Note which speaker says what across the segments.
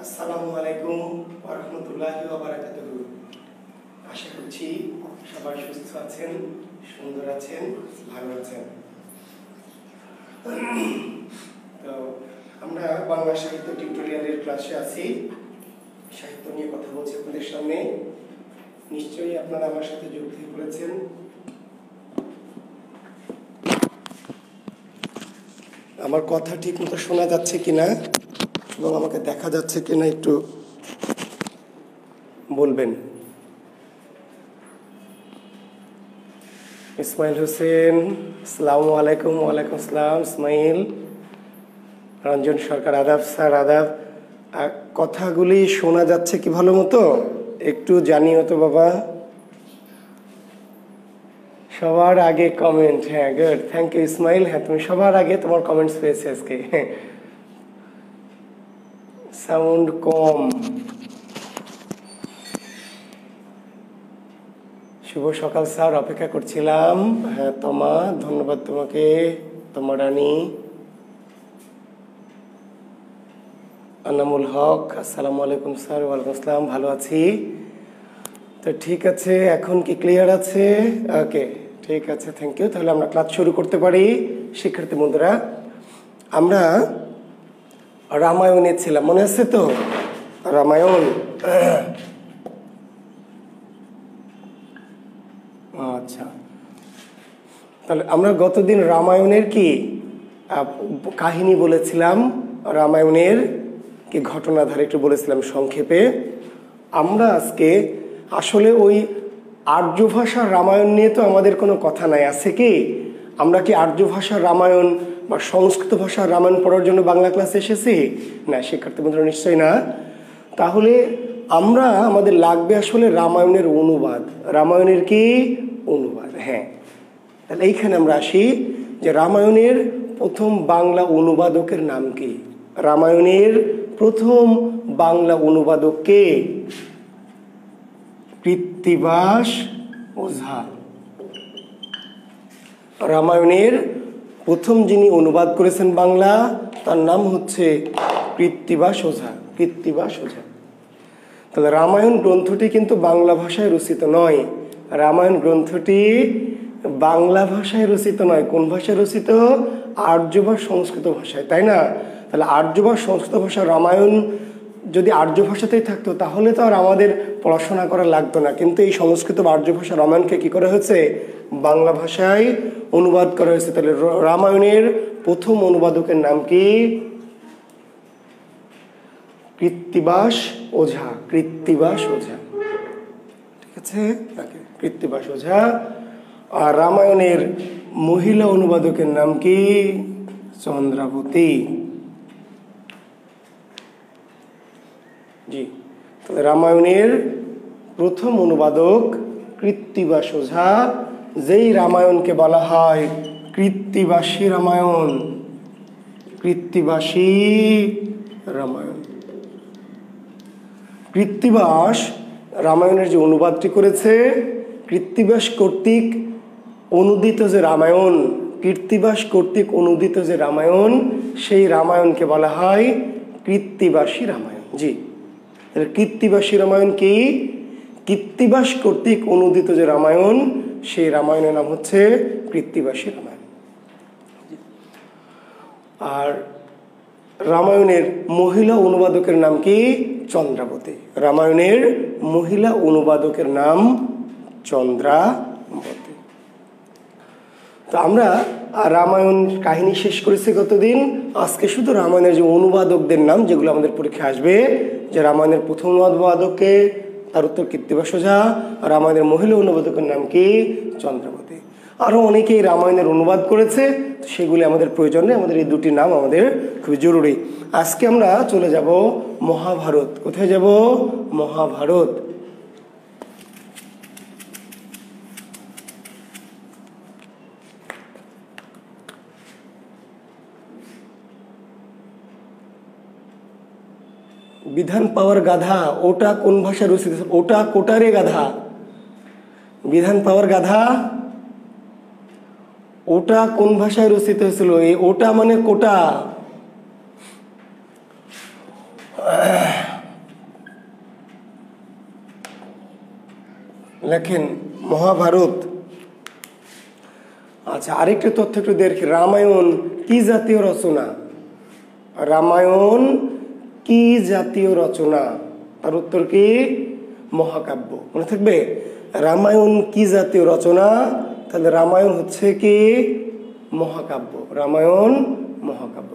Speaker 1: আসসালামু আলাইকুম ওয়া রাহমাতুল্লাহি ওয়া বারাকাতুহু। আশা করছি সবাই সুস্থ আছেন, সুন্দর আছেন, ভালো আছেন। তো আমরা বাংলা সাহিত্য টিউটোরিয়ালের ক্লাসে আছি। সাহিত্য নিয়ে কথা বলছি আপনাদের সামনে। নিশ্চয়ই আপনারা আমার সাথে যুক্ত হয়ে পড়েছেন। আমার কথা ঠিক মতো শোনা যাচ্ছে কিনা এবং আমাকে দেখা যাচ্ছে কিনা একটু বলবেন। ইসমাইল হোসেন, আসসালামু আলাইকুম। ওয়ালাইকুম আসসালাম। ইসমাইল, রঞ্জন সরকার, আদাব স্যার, আদাব। কথাগুলি শোনা যাচ্ছে কি ভালো মতো? একটু জানিও তো বাবা। সবার আগে কমেন্ট, হ্যাঁ, গুড, থ্যাংক ইউ ইসমাইল। হ্যাঁ, তুমি সবার আগে তোমার কমেন্টস পেয়েছি আজকে। সাউন্ড কম। শুভ সকাল স্যার, অপেক্ষা করছিলাম। হ্যাঁ তোমা, ধন্যবাদ তোমাকে, তোমার রানী। আনামুল হক, আসসালামু আলাইকুম স্যার। ওয়ালাইকুম আসসালাম, ভালো আছি। তো ঠিক আছে, এখন কি ক্লিয়ার আছে? ওকে, ঠিক আছে, থ্যাংক ইউ। তাহলে আমরা ক্লাস শুরু করতে পারি। শিক্ষার্থী বন্ধুরা, আমরা রামায়ণে ছিলাম, মনে আছে তো? রামায়ণ, আচ্ছা। তাহলে আমরা গতদিন রামায়ণের কি কাহিনী বলেছিলাম, রামায়ণের কি ঘটনাধারা একটু বলেছিলাম সংক্ষেপে। আমরা আজকে আসলে ওই আর্য ভাষার রামায়ণ নিয়ে তো আমাদের কোনো কথা নাই, আছে কি? আমরা কি আর্য ভাষার রামায়ণ বা সংস্কৃত ভাষার রামায়ণ পড়ার জন্য বাংলা ক্লাসে এসেছি? না, শিক্ষার্থী বন্ধুরা নিশ্চয়ই না। তাহলে আমাদের লাগবে আসলে রামায়ণের অনুবাদ। রামায়ণের কি অনুবাদ? হ্যাঁ, তাহলে এইখানে আমরা আসি যে রামায়ণের প্রথম বাংলা অনুবাদকের নাম কি? রামায়ণের প্রথম বাংলা অনুবাদক কে? কৃত্তিবাস ওঝা। রামায়ণের প্রথম যিনি অনুবাদ করেছেন বাংলা, তার নাম হচ্ছে কৃত্তিবাস ওঝা। কৃত্তিবাস ওঝা। তাহলে রামায়ণ গ্রন্থটি কিন্তু বাংলা ভাষায় রচিত নয়। রামায়ণ গ্রন্থটি বাংলা ভাষায় রচিত নয়। কোন ভাষায় রচিত? আর্য বা সংস্কৃত ভাষায়, তাই না? তাহলে আর্য বা সংস্কৃত ভাষা রামায়ণ যদি আর্য ভাষাতেই থাকতো তাহলে তো আর আমাদের পড়াশোনা করা লাগতো না। কিন্তু এই সংস্কৃত বা আর্য ভাষা রামায়ণকে কি করা হয়েছে? বাংলা ভাষায় অনুবাদ করা হয়েছে। তাহলে রামায়ণের প্রথম অনুবাদকের নাম কি? কৃত্তিবাস ওঝা। কৃত্তিবাস ওঝা, ঠিক আছে, কৃত্তিবাস ওঝা। আর রামায়ণের মহিলা অনুবাদকের নাম কি? চন্দ্রাবতী। জি, তাহলে রামায়ণের প্রথম অনুবাদক কৃত্তিবাস ওঝা, যেই রামায়ণকে বলা হয় কৃত্তিবাসী রামায়ণ। কৃত্তিবাসী রামায়ণ। কৃত্তিবাস রামায়ণের যে অনুবাদটি করেছে, কৃত্তিবাস কর্তৃক অনুদিত যে রামায়ণ, কৃত্তিবাস কর্তৃক অনুদিত যে রামায়ণ, সেই রামায়ণকে বলা হয় কৃত্তিবাসী রামায়ণ। জি, তাহলে কৃত্তিবাসী রামায়ণ কি? কৃত্তিবাস কর্তৃক অনুদিত যে রামায়ণ, সেই রামায়ণের নাম হচ্ছে কৃত্তিবাসী রামায়ণ। আর রামায়ণের মহিলা অনুবাদকের নাম কি? চন্দ্রাবতী। রামায়ণের মহিলা অনুবাদকের নাম চন্দ্রাবতী। তো আমরা রামায়ণ কাহিনী শেষ করেছি গতদিন। আজকে শুধু রামায়ণের যে অনুবাদকদের নাম, যেগুলো আমাদের পরীক্ষা আসবে, যে রামায়ণের প্রথম অনুবাদককে, তার উত্তর কৃত্তিবাস ওঝা। আর রামায়ণের মহিলা অনুবাদকের নাম কি? চন্দ্রাবতী। আরও অনেকেই রামায়ণের অনুবাদ করেছে, সেগুলি আমাদের প্রয়োজন নেই। আমাদের এই দুটি নাম আমাদের খুবই জরুরি। আজকে আমরা চলে যাব মহাভারত। কোথায় যাব? মহাভারত। বিধান পাওয়ার গাধা, ওটা কোন ভাষায় রচিত? ওটা কোটারে গাধা। বিধান পাওয়ার গাধা, ওটা কোন ভাষায় রচিত হয়েছিল? এই ওটা মানে কোটা। লেখেন মহাভারত। আচ্ছা, আরেকটা তথ্য একটু দেখি, রামায়ণ কি জাতীয় রচনা? রামায়ণ কি জাতীয় রচনা? তার উত্তর কি? মহাকাব্য। মনে থাকবে, রামায়ণ কি জাতীয় রচনা? তাহলে রামায়ণ হচ্ছে কি? মহাকাব্য। রামায়ণ মহাকাব্য।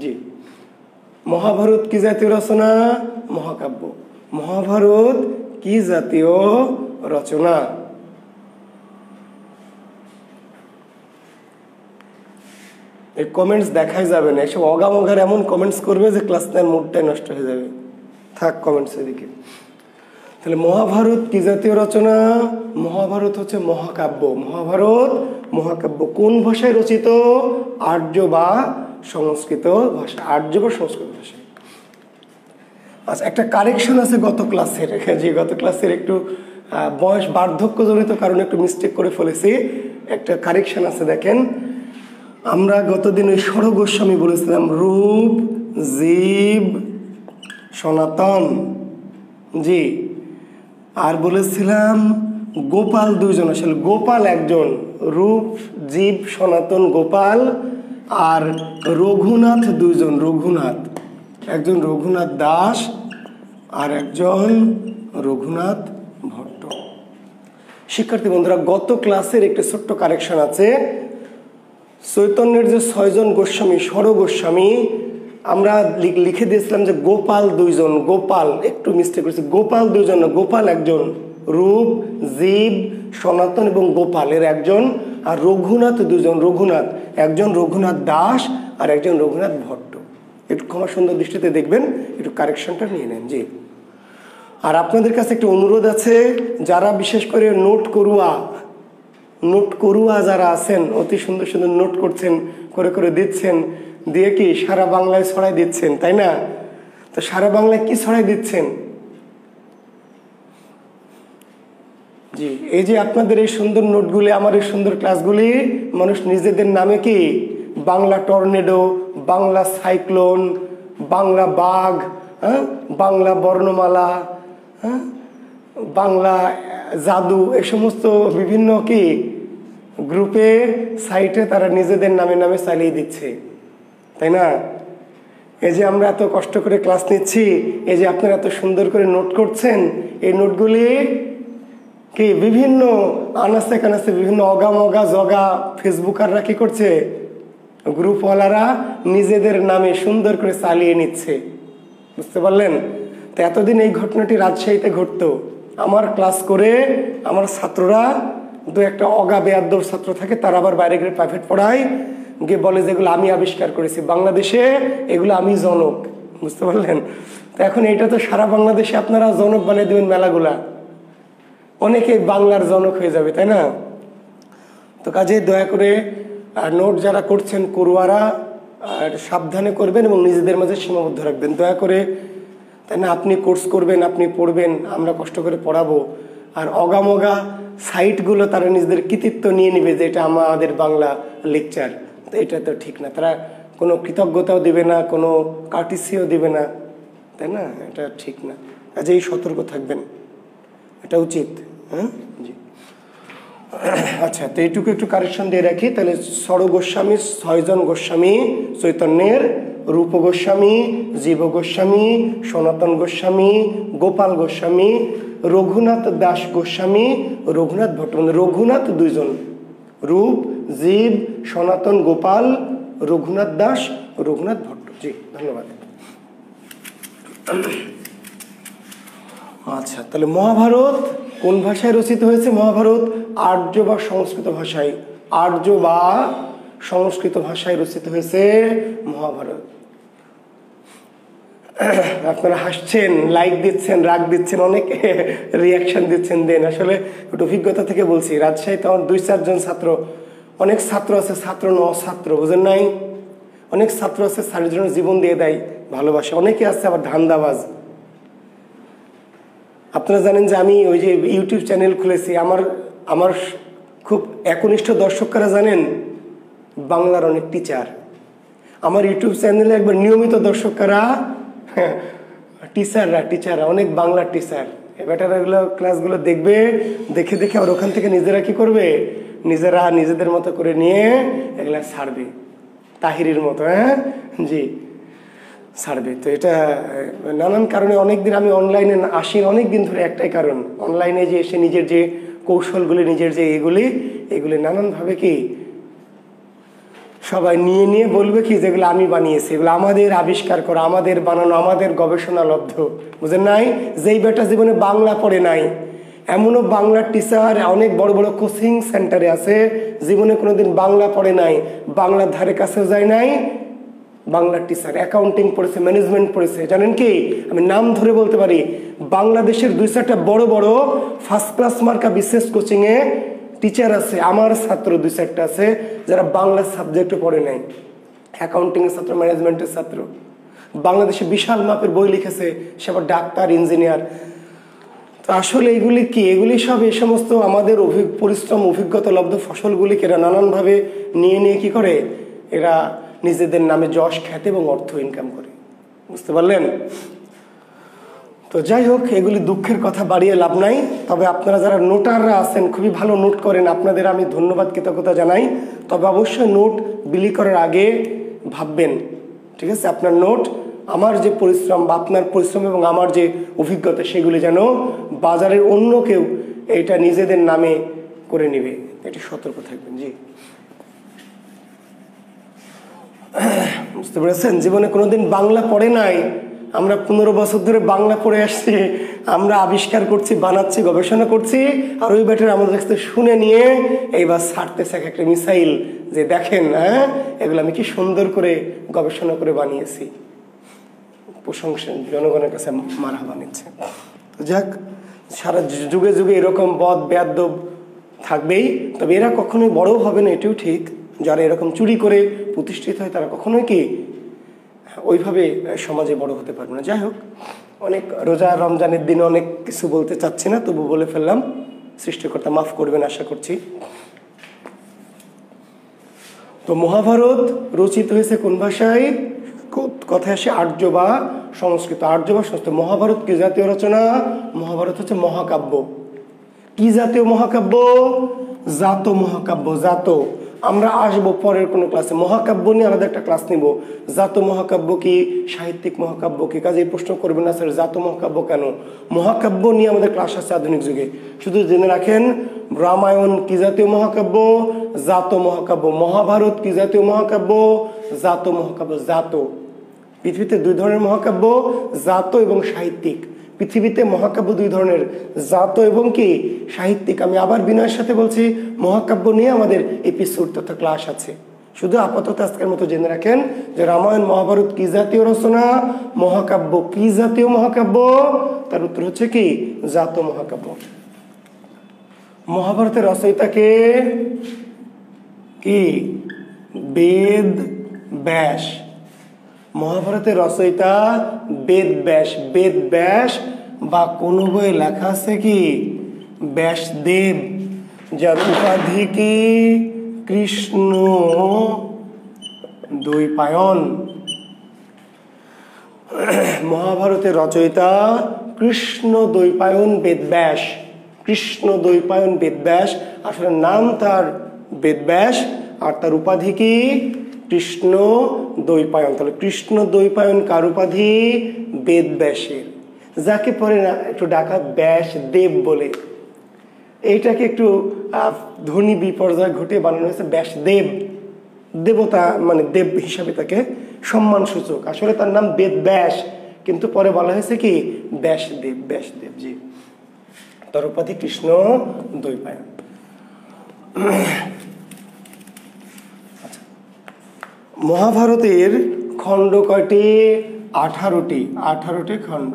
Speaker 1: জি। মহাভারত কি জাতীয় রচনা? মহাকাব্য। মহাভারত কি জাতীয় রচনা? এই কমেন্টস দেখাই যাবে না, এসব অগামগার এমন কমেন্টস করবে যে ক্লাস নেওয়ার মুডটাই নষ্ট হয়ে যাবে। থাক কমেন্টস এদিকে। তাহলে মহাভারত কি জাতীয় রচনা? মহাভারত হচ্ছে মহাকাব্য। মহাভারত মহাকাব্য। কোন ভাষায় রচিত? আর্য বা সংস্কৃত ভাষা। আর্য বা সংস্কৃত ভাষা। আচ্ছা, একটা কারেকশন আছে গত ক্লাসের, যে গত ক্লাসের একটু বয়স বার্ধক্যজনিত কারণে একটু মিস্টেক করে ফেলেছি। একটা কারেকশন আছে, দেখেন। আমরা গতদিন ওই ষড় গোস্বামী বলেছিলাম, রূপ, জীব, সনাতন। জি। আর বলেছিলাম গোপাল দুইজন, আসলে গোপাল একজন। রূপ, জীব, সনাতন, গোপাল। আর রঘুনাথ দুইজন। রঘুনাথ, একজন রঘুনাথ দাস আর একজন রঘুনাথ ভট্ট। শিক্ষার্থী বন্ধুরা, গত ক্লাসের একটি ছোট্ট কারেকশন আছে। চৈতন্যের যে 6 জন গোস্বামী, ষড় গোস্বামী, আমরা লিখে দিয়েছিলাম যে গোপাল দুইজন। গোপাল, একটু মিস্টেক করেছি, গোপাল দুইজন না, গোপাল একজন। রূপ, জীব, সনাতন এবং গোপাল এর একজন। আর রঘুনাথ দুজন। রঘুনাথ, একজন রঘুনাথ দাস আর একজন রঘুনাথ ভট্ট। একটু ক্ষমা সুন্দর দৃষ্টিতে দেখবেন, একটু কারেকশনটা নিয়ে নেন। জি। আর আপনাদের কাছে একটু অনুরোধ আছে, যারা বিশেষ করে নোট করুয়া যারা আছেন, অতি সুন্দর সুন্দর নোট করছেন, করে করে দিচ্ছেন, দিয়ে কি সারা বাংলায় ছড়াই দিচ্ছেন, তাই না? তো সারা বাংলায় কি ছড়াই দিচ্ছেন? জি, এই যে আপনাদের এই সুন্দর নোটগুলি, আমার এই সুন্দর ক্লাসগুলি, মানুষ নিজেদের নামে কি বাংলা টর্নেডো, বাংলা সাইক্লোন, বাংলা বাঘ, বাংলা বর্ণমালা, বাংলা জাদু, এই সমস্ত বিভিন্ন কি গ্রুপে, সাইটে তারা নিজেদের নামে নামে চালিয়ে দিচ্ছে, তাই না? এই যে আমরা এত কষ্ট করে ক্লাস নিচ্ছি, এই যে আপনারা এত সুন্দর করে নোট করছেন, এই নোটগুলি কি বিভিন্ন আনাচে কানাচে, বিভিন্ন অগা জগা ফেসবুকাররা কি করছে, গ্রুপওয়ালারা নিজেদের নামে সুন্দর করে চালিয়ে নিচ্ছে। বুঝতে পারলেন? তো এতদিন এই ঘটনাটি রাজশাহীতে ঘটতো। আমার ক্লাস করে আমার ছাত্ররা, দু একটা অগা বেয়াদ্দব ছাত্র থাকে, তারা আবার বাইরে গিয়ে প্রাইভেট পড়ায়, গিয়ে বলে যেগুলো আমি আবিষ্কার করেছি বাংলাদেশে, এগুলো আমি জনক। বুঝতে পারলেন? তো এখন এটা তো সারা বাংলাদেশে আপনারা জনক বানিয়ে দেবেন মেলাগুলা, অনেকে বাংলার জনক হয়ে যাবে, তাই না? তো কাজে দয়া করে নোট যারা করছেন করুয়ারা সাবধানে করবেন এবং নিজেদের মাঝে সীমাবদ্ধ রাখবেন, দয়া করে, তাই না? আপনি কোর্স করবেন, আপনি পড়বেন, আমরা কষ্ট করে পড়াবো, আর অগামগা সাইটগুলো তারা নিজেদের কৃতিত্ব নিয়ে নেবে যে এটা আমাদের বাংলা লেকচার। তো এটা তো ঠিক না, তারা কোনো কৃতজ্ঞতাও দেবে না, কোনো কার্টিসিও দেবে না, তাই না? এটা ঠিক না, কাজেই সতর্ক থাকবেন, এটা উচিত। হ্যাঁ, জি। আচ্ছা, তো এইটুকু একটু কারেকশন দিয়ে রাখি। তাহলে ষড় গোস্বামী 6 জন গোস্বামী চৈতন্যের, রূপ গোস্বামী, জীব গোস্বামী, সনাতন গোস্বামী, গোপাল গোস্বামী, রঘুনাথ দাস গোস্বামী, রঘুনাথ ভট্ট। রঘুনাথ দুইজন, রূপ, জীব, সনাতন, গোপাল, রঘুনাথ দাস, রঘুনাথ ভট্ট। জি, ধন্যবাদ। আচ্ছা, তাহলে মহাভারত কোন ভাষায় রচিত হয়েছে? মহাভারত আর্য বা সংস্কৃত ভাষায়। আর্য বা সংস্কৃত ভাষায় রচিত হয়েছে মহাভারত। আপনারা হাসছেন, লাইক দিচ্ছেন, রাগ দিচ্ছেন, অনেক রিয়াকশন দিচ্ছেন, দেন। আসলে একটু অভিজ্ঞতা থেকে বলছি, রাজশাহীতে আমার 2-4 জন ছাত্র, অনেক ছাত্র আছে ছাত্র ন ছাত্র, বুঝেন নাই? অনেক ছাত্র আছে স্যারের জন্য জীবন দিয়ে দেয়, ভালোবাসে। অনেকে আছে আবার ধান্দাবাজ। আপনারা জানেন যে আমি ওই যে ইউটিউব চ্যানেল খুলেছি, আমার খুব একনিষ্ঠ দর্শকরা জানেন, বাংলার অনেক টিচার। আমার ইউটিউব চ্যানেলে একবার নিয়মিত দর্শকরা টিচাররা অনেক বাংলার টিচার, বেটারা এগুলো ক্লাসগুলো দেখবে, দেখে দেখে আর ওখান থেকে নিজেরা কি করবে, নিজেরা নিজেদের মতো করে নিয়ে এগুলা ছাড়বে, তাহিরির মতো। হ্যাঁ জি, ছাড়বে। তো এটা নানান কারণে অনেকদিন আমি অনলাইনে আসি, অনেকদিন ধরে একটাই কারণ, অনলাইনে যে এসে নিজের যে কৌশলগুলি, নিজের যে এগুলি নানানভাবে কি সবাই নিয়ে নিয়ে বলবে কি যেগুলো আমি বানিয়েছি, এগুলো আমাদের আবিষ্কার করা, আমাদের বানানো, আমাদের গবেষণা লব্ধ। বুঝেন নাই? যেই বেটা জীবনে বাংলা পড়ে নাই, এমনও বাংলার টিচার অনেক বড় বড় কোচিং সেন্টারে আছে, জীবনে কোনোদিন বাংলা পড়ে নাই, বাংলার ধারে কাছেও যায় নাই, বাংলার টিচার, অ্যাকাউন্টিং পড়েছে, ম্যানেজমেন্ট পড়েছে। জানেন কি, আমি নাম ধরে বলতে পারি, বাংলাদেশের 2-4টা বড় বড় ফার্স্ট ক্লাস মার্কা বিশেষ কোচিংয়ে টিচার আছে, আমার ছাত্র 2-4টা আছে যারা বাংলা সাবজেক্টও পড়ে নাই, অ্যাকাউন্টিংয়ের ছাত্র, ম্যানেজমেন্টের ছাত্র, বাংলাদেশে বিশাল মাপের বই লিখেছে, সে আবার ডাক্তার, ইঞ্জিনিয়ার। তো আসলে এগুলি কি, এগুলি সব এই সমস্ত আমাদের পরিশ্রম, অভিজ্ঞতা লব্ধ ফসলগুলিকে এরা নানানভাবে নিয়ে নিয়ে কি করে, এরা নিজেদের নামে যশ, খ্যাতি এবং অর্থ ইনকাম করে। বুঝতে পারলেন? তো যাই হোক, এগুলি দুঃখের কথা, বাড়িয়ে লাভ নাই। তবে আপনারা যারা নোটাররা আছেন, খুবই ভালো নোট করেন, আপনাদের আমি ধন্যবাদ, কৃতজ্ঞতা জানাই। তবে অবশ্যই নোট বিলি করার আগে ভাববেন, ঠিক আছে, আপনার নোট, আমার যে পরিশ্রম বা আপনার পরিশ্রম এবং আমার যে অভিজ্ঞতা, সেগুলি যেন বাজারের অন্য কেউ এটা নিজেদের নামে করে নেবে, এটা সতর্ক থাকবেন। জি, বুঝতে পেরেছেন? জীবনে কোনোদিন বাংলা পড়ে নাই, আমরা 15 বছর ধরে বাংলা পড়ে আসছি, আমরা আবিষ্কার করছি, বানাচ্ছি, গবেষণা করছি, আর ওই ব্যাটার আমাদের কাছ থেকে শুনে নিয়ে এইবার ছাড়তেছে একটা মিসাইল যে দেখেন, হ্যাঁ এগুলো আমি কি সুন্দর করে গবেষণা করে বানিয়েছি, প্রশংসা জনগণের কাছে মারহাবা নিচ্ছে। তো যাক, সারা যুগে যুগে এরকম বদ বেয়াদ্দব থাকবেই, তবে এরা কখনোই বড় হবে না, এটাও ঠিক। যারা এরকম চুরি করে প্রতিষ্ঠিত হয় তারা কখনোই কি ওইভাবে সমাজে বড় হতে পারবে না। যাই হোক, অনেক রোজা রমজানের দিনে অনেক কিছু বলতে চাচ্ছি না, তবু বলে ফেললাম, সৃষ্টিকর্তা মাফ করবেন আশা করছি। তো মহাভারত রচিত হয়েছে কোন ভাষায়? কথায় আসে আর্য বা সংস্কৃত। আর্য বা সংস্কৃত। মহাভারত কি জাতীয় রচনা? মহাভারত হচ্ছে মহাকাব্য। কি জাতীয় মহাকাব্য? জাত মহাকাব্য। জাত আমরা আসবো পরের কোনো ক্লাসে, মহাকাব্য নিয়ে আলাদা একটা ক্লাস নিব। জাত মহাকাব্য কি, সাহিত্যিক মহাকাব্য কি? কাজে এই প্রশ্ন করবেন না স্যার জাত মহাকাব্য কেন, মহাকাব্য নিয়ে আমাদের ক্লাস আছে আধুনিক যুগে। শুধু জেনে রাখেন, রামায়ণ কি জাতীয় মহাকাব্য? জাত মহাকাব্য। মহাভারত কি জাতীয় মহাকাব্য? জাত মহাকাব্য। জাত। পৃথিবীতে 2 ধরনের মহাকাব্য, জাত এবং সাহিত্যিক। পৃথিবীতে মহাকাব্য 2 ধরনের, জাত এবং কি সাহিত্যিক। আমি আবার বিনয়ের সাথে বলছি, মহাকাব্য নিয়ে আমাদের এপিসোড তথা ক্লাস আছে। শুধু আপাতত আজকের মতো জেনে রাখেন যে রামায়ণ মহাভারত কি জাতীয় রচনা, মহাকাব্য কি জাতীয় মহাকাব্য? তার উত্তর হচ্ছে কি জাত মহাকাব্য। মহাভারতের রচয়িতাকে কি? বেদ ব্যাস। মহাভারতের রচয়িতা বেদ ব্যাস। বেদ ব্যাস বা কোনো বইয়ে লেখা আছে কি ব্যাসদেব, যার উপাধি কি কৃষ্ণ দ্বৈপায়ন। মহাভারতের রচয়িতা কৃষ্ণ দ্বৈপায়ন বেদব্যাস। কৃষ্ণ দ্বৈপায়ন বেদব্যাস, আসলে নাম তার বেদব্যাস, আর তার উপাধি কি কৃষ্ণ দ্বৈপায়ন। তাহলে কৃষ্ণ দ্বৈপায়ন কার উপাধি? বেদব্যাসের। যাকে পরে না একটু ডাকা ব্যাসদেব বলে, এইটাকে একটু ধ্বনি বিপর্যয় ঘটে বানানো হয়েছে ব্যাসদেব। দেবতা মানে দেব হিসাবে তাকে সম্মান সূচক, আসলে তার নাম বেদব্যাস, কিন্তু পরে বলা হয়েছে কি ব্যাসদেব। ব্যাসদেব জি, তার উপাধি কৃষ্ণ দ্বৈপায়ন। মহাভারতের খণ্ড কয়টি? 18টি। 18টি খণ্ড।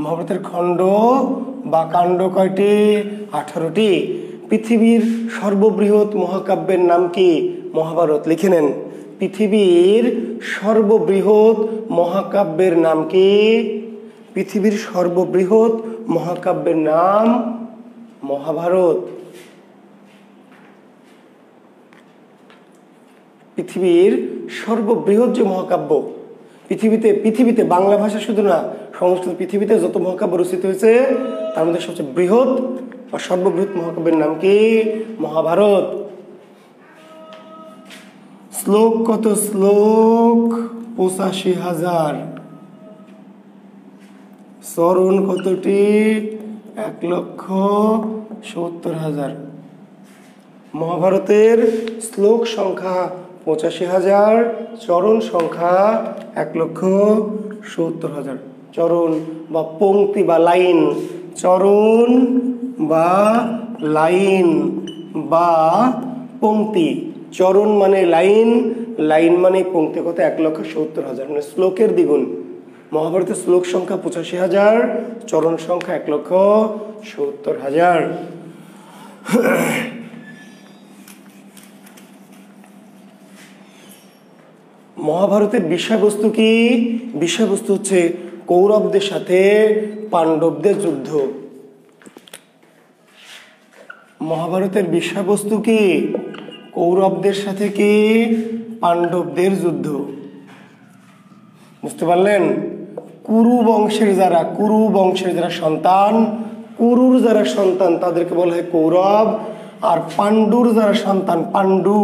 Speaker 1: মহাভারতের খণ্ড বা কাণ্ড কয়টি? 18টি। পৃথিবীর সর্ববৃহৎ মহাকাব্যের নাম কি? মহাভারত। লিখে নেন, পৃথিবীর সর্ববৃহৎ মহাকাব্যের নাম কি? পৃথিবীর সর্ববৃহৎ মহাকাব্যের নাম মহাভারত। পৃথিবীর সর্ববৃহৎ যে মহাকাব্য, পৃথিবীতে বাংলা ভাষা শুধু না, সমস্ত পৃথিবীতে যত মহাকাব্য রচিত হয়েছে তার মধ্যে সবচেয়ে বৃহৎ বা সর্ববৃহৎ মহাকাব্যের নাম কি? মহাভারত। শ্লোক কত? শ্লোক ৮৫,০০০। চরণ কতটি? ১,৭০,০০০। মহাভারতের শ্লোক সংখ্যা ৮৫,০০০, চরণ সংখ্যা ১,৭০,০০০। চরণ বা পংক্তি বা লাইন, চরণ বা লাইন বা পংক্তি। চরণ মানে লাইন, লাইন মানে পংক্তি। কত? ১,৭০,০০০, মানে শ্লোকের দ্বিগুণ। মহাভারতের শ্লোক সংখ্যা ৮৫,০০০, চরণ সংখ্যা ১,৭০,০০০। মহাভারতের বিষয়বস্তু কি? বিষয়বস্তু হচ্ছে কৌরবদের সাথে পাণ্ডবদের যুদ্ধ। মহাভারতের বিষয়বস্তু কি? কৌরবদের সাথে কি? পাণ্ডবদের যুদ্ধ। বুঝতে পারলেন? কুরু বংশের যারা সন্তান, কুরুর যারা সন্তান তাদেরকে বলা হয় কৌরব, আর পাণ্ডুর যারা সন্তান পাণ্ডু।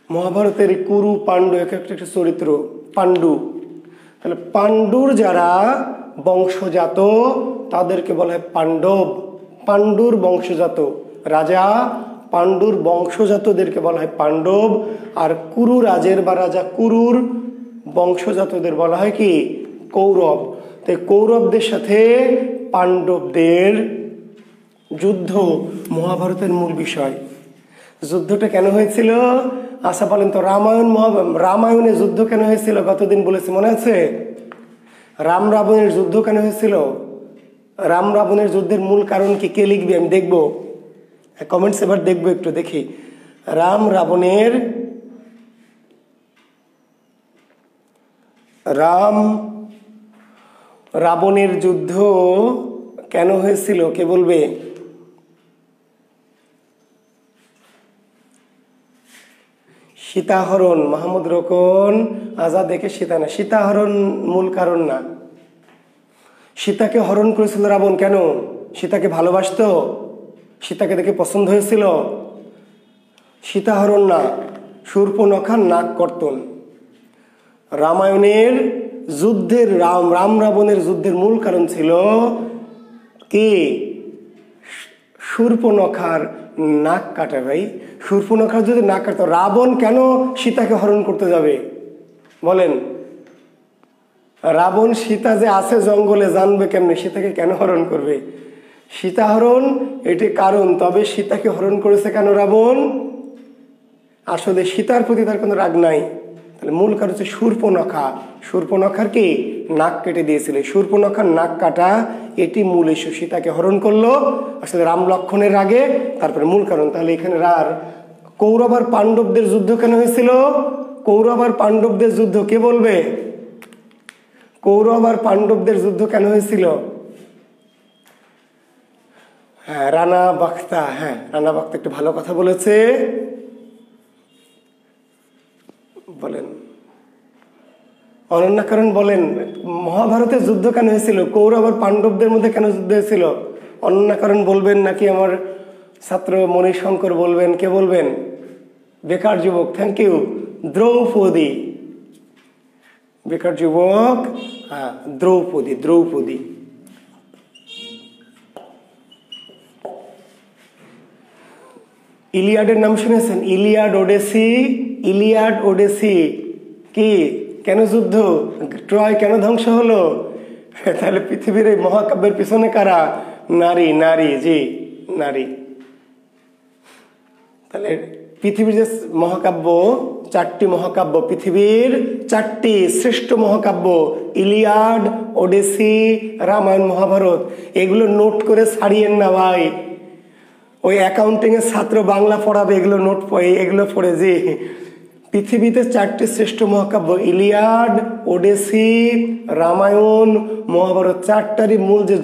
Speaker 1: মহাভারতের কুরু পাণ্ডু এক একটা চরিত্র। পাণ্ডু, তাহলে পাণ্ডুর যারা বংশজাত তাদেরকে বলা হয় পাণ্ডব। পাণ্ডুর বংশজাত রাজা, পাণ্ডুর বংশজাতদেরকে বলা হয় পাণ্ডব। আর কুরু রাজের বা রাজা কুরুর বংশজাতদের বলা হয় কি? কৌরব। তাই কৌরবদের সাথে পাণ্ডবদের যুদ্ধ মহাভারতের মূল বিষয়। যুদ্ধটা কেন হয়েছিল? আশা বলেন তো। রামায়ণে যুদ্ধ কেন হয়েছিল? গতদিন বলেছি, মনে আছে? রাম রাবণের যুদ্ধ কেন হয়েছিল? রাম রাবণের যুদ্ধের মূল কারণ কি? কে লিখবে? আমি দেখবো কমেন্টস, এবার দেখবো, একটু দেখি। রাম রাবণের যুদ্ধ কেন হয়েছিল? কে বলবে? সীতাহরণ। মাহমুদ রোকন আজাদ দেখে সীতাহরণ মূল কারণ না। সীতাকে হরণ করেছিল রাবণ কেন? সীতাকে ভালোবাসতো? সীতাকে দেখে পছন্দ হয়েছিল? সীতাহরণ না, শূর্পণখার নাক কর্তন। রামায়ণের যুদ্ধের রাম রাবণের যুদ্ধের মূল কারণ ছিল কি? শূর্পণখার নাক কাটা। ভাই, শূর্পণখার যদি নাক কাটতো, রাবণ কেন সীতাকে হরণ করতে যাবে বলেন? রাবণ সীতা যে আছে জঙ্গলে জানবে কেমনে? সীতাকে কেন হরণ করবে? সীতাহরণ এটি কারণ। তবে সীতাকে হরণ করেছে কেন রাবণ? আসলে সীতার প্রতি তার কোনো রাগ নাই। তাহলে মূল কারণ হচ্ছে শূর্পণখা। শূর্পণখার কি? নাক কেটে দিয়েছিল। শূর্পণখার নাক কাটা, এটি মূল ইস্যু। সীতাকে হরণ করলো আসলে রাম লক্ষ্মণের রাগে, তারপরে মূল কারণ। তাহলে এখানে কৌরব আর পাণ্ডবদের যুদ্ধ কেন হয়েছিল? কৌরব আর পাণ্ডবদের যুদ্ধ কে বলবে? কৌরব আর পাণ্ডবদের যুদ্ধ কেন হয়েছিল? হ্যাঁ, রানা বাক্তা। হ্যাঁ, রানা বাক্তা একটু ভালো কথা বলেছে। বলেন অনন্যা কারণ বলেন, মহাভারতের যুদ্ধ কেন হয়েছিল? কৌরব আর পাণ্ডবদের মধ্যে কেন যুদ্ধ হয়েছিল? অনন্যা কারণ বলবেন নাকি আমার ছাত্র মণিশঙ্কর বলবেন? কে বলবেন? বেকার যুবক, থ্যাংক ইউ। দ্রৌপদী, বেকার যুবক। হ্যাঁ, দ্রৌপদী। ইলিয়াডের নাম শুনেছেন? ইলিয়াড ওডেসি কি? কেন যুদ্ধ? ট্রয় কেন ধ্বংস হলো? তাহলে পৃথিবীর এই মহাকাব্যের পিছনে কারা? নারী। জি, নারী। তাহলে পৃথিবীর যে মহাকাব্য, 4টি মহাকাব্য, পৃথিবীর 4টি শ্রেষ্ঠ মহাকাব্য, ইলিয়াড, ওডেসি, রামায়ণ, মহাভারত, এগুলো নোট করে ছাড়িয়েন না ভাই। ওই অ্যাকাউন্টিং এর ছাত্র বাংলা পড়াবে, এগুলো পড়ে। যে পৃথিবীতে 4টি শ্রেষ্ঠ মহাকাব্য, ইলিয়াড, ওডেসি, রামায়ণ, মহাভারত, 4টারই মূল যে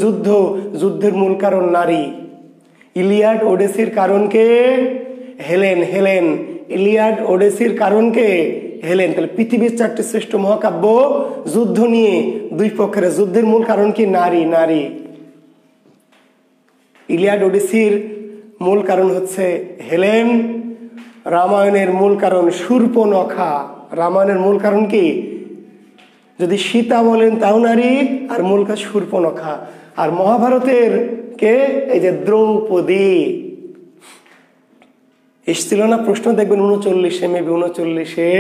Speaker 1: যুদ্ধের মূল কারণ নারী। ইলিয়াড ওডেসির কারণ কে? হেলেন। ইলিয়াড ওডেসির কারণ কে? হেলেন। তাহলে পৃথিবীর 4টি শ্রেষ্ঠ মহাকাব্য যুদ্ধ নিয়ে, দুই পক্ষের যুদ্ধের মূল কারণ কি? নারী। নারী। ইলিয়াড ওডিসির মূল কারণ হচ্ছে হেলেন। রামায়ণের মূল কারণ শূর্পণখা। রামায়ণের মূল কারণ কি? যদি সীতা বলেন তাও নারী, আর মূল কাজ শূর্পণখা। আর মহাভারতের কে? এই যে দ্রৌপদী। এসছিল না প্রশ্ন, দেখবেন 39-এ, মেবি 39-এ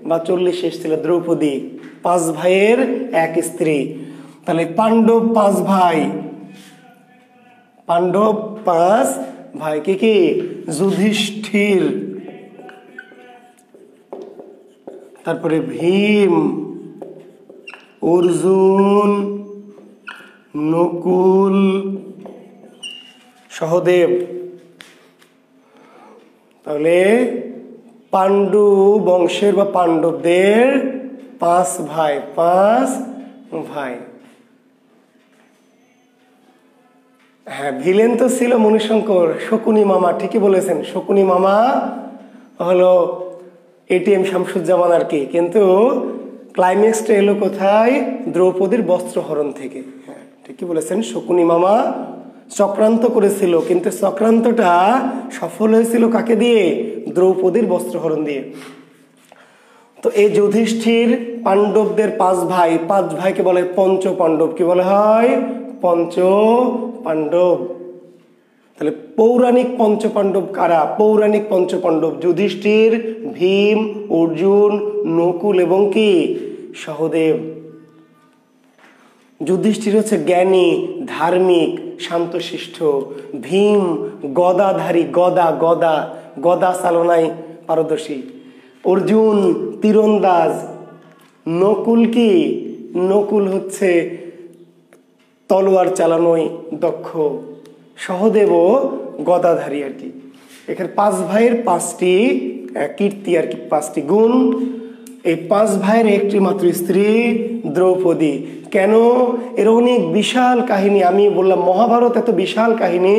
Speaker 1: বা 40-এ এসছিল দ্রৌপদী। 5 ভাইয়ের 1 স্ত্রী। তাহলে পাণ্ডব 5 ভাই। পাণ্ডব 5 ভাই কি কি? যুধিষ্ঠির, তারপরে ভীম, অর্জুন, নকুল, সহদেব। তাহলে পাণ্ডু বংশের বা পাণ্ডবদের 5 ভাই। 5 ভাই। হ্যাঁ, ভিলেন তো ছিল মণিশঙ্কর, শকুনি মামা। ঠিকই বলেছেন, শকুনি মামা হলো এটিএম শামসুজ্জামান আর কি। কিন্তু ক্লাইম্যাক্সটা এলো কোথায়? দ্রৌপদীর বস্ত্রহরণ থেকে। হ্যাঁ, ঠিকই বলেছেন, শকুনি মামা চক্রান্ত করেছিল, কিন্তু চক্রান্তটা সফল হয়েছিল কাকে দিয়ে? দ্রৌপদীর বস্ত্রহরণ দিয়ে। তো এই যুধিষ্ঠির পাণ্ডবদের 5 ভাই। 5 ভাইকে বলে পঞ্চ পাণ্ডব। কি বলা হয়? পঞ্চ পাণ্ডব। তাহলে পৌরাণিক পঞ্চপাণ্ডব কারা? পৌরাণিক পঞ্চপাণ্ডব যুধিষ্ঠির, ভীম, অর্জুন, নকুল এবং কি? সহদেব। যুধিষ্ঠির হচ্ছে জ্ঞানী, ধার্মিক, শান্তশিষ্ট। ভীম গদাধারী, গদা গদা গদা চালনায় পারদর্শী। অর্জুন তীরন্দাজ। নকুল কি? নকুল হচ্ছে তলোয়ার চালানোয় দক্ষ। সহদেবও গদাধারী আর কি। এখানে 5 ভাইয়ের 5টি কীর্তি আর কি, 5টি গুণ। এই 5 ভাইয়ের একটি মাত্র স্ত্রী দ্রৌপদী। কেন? এর অনেক বিশাল কাহিনী। আমি বললাম মহাভারত এত বিশাল কাহিনী,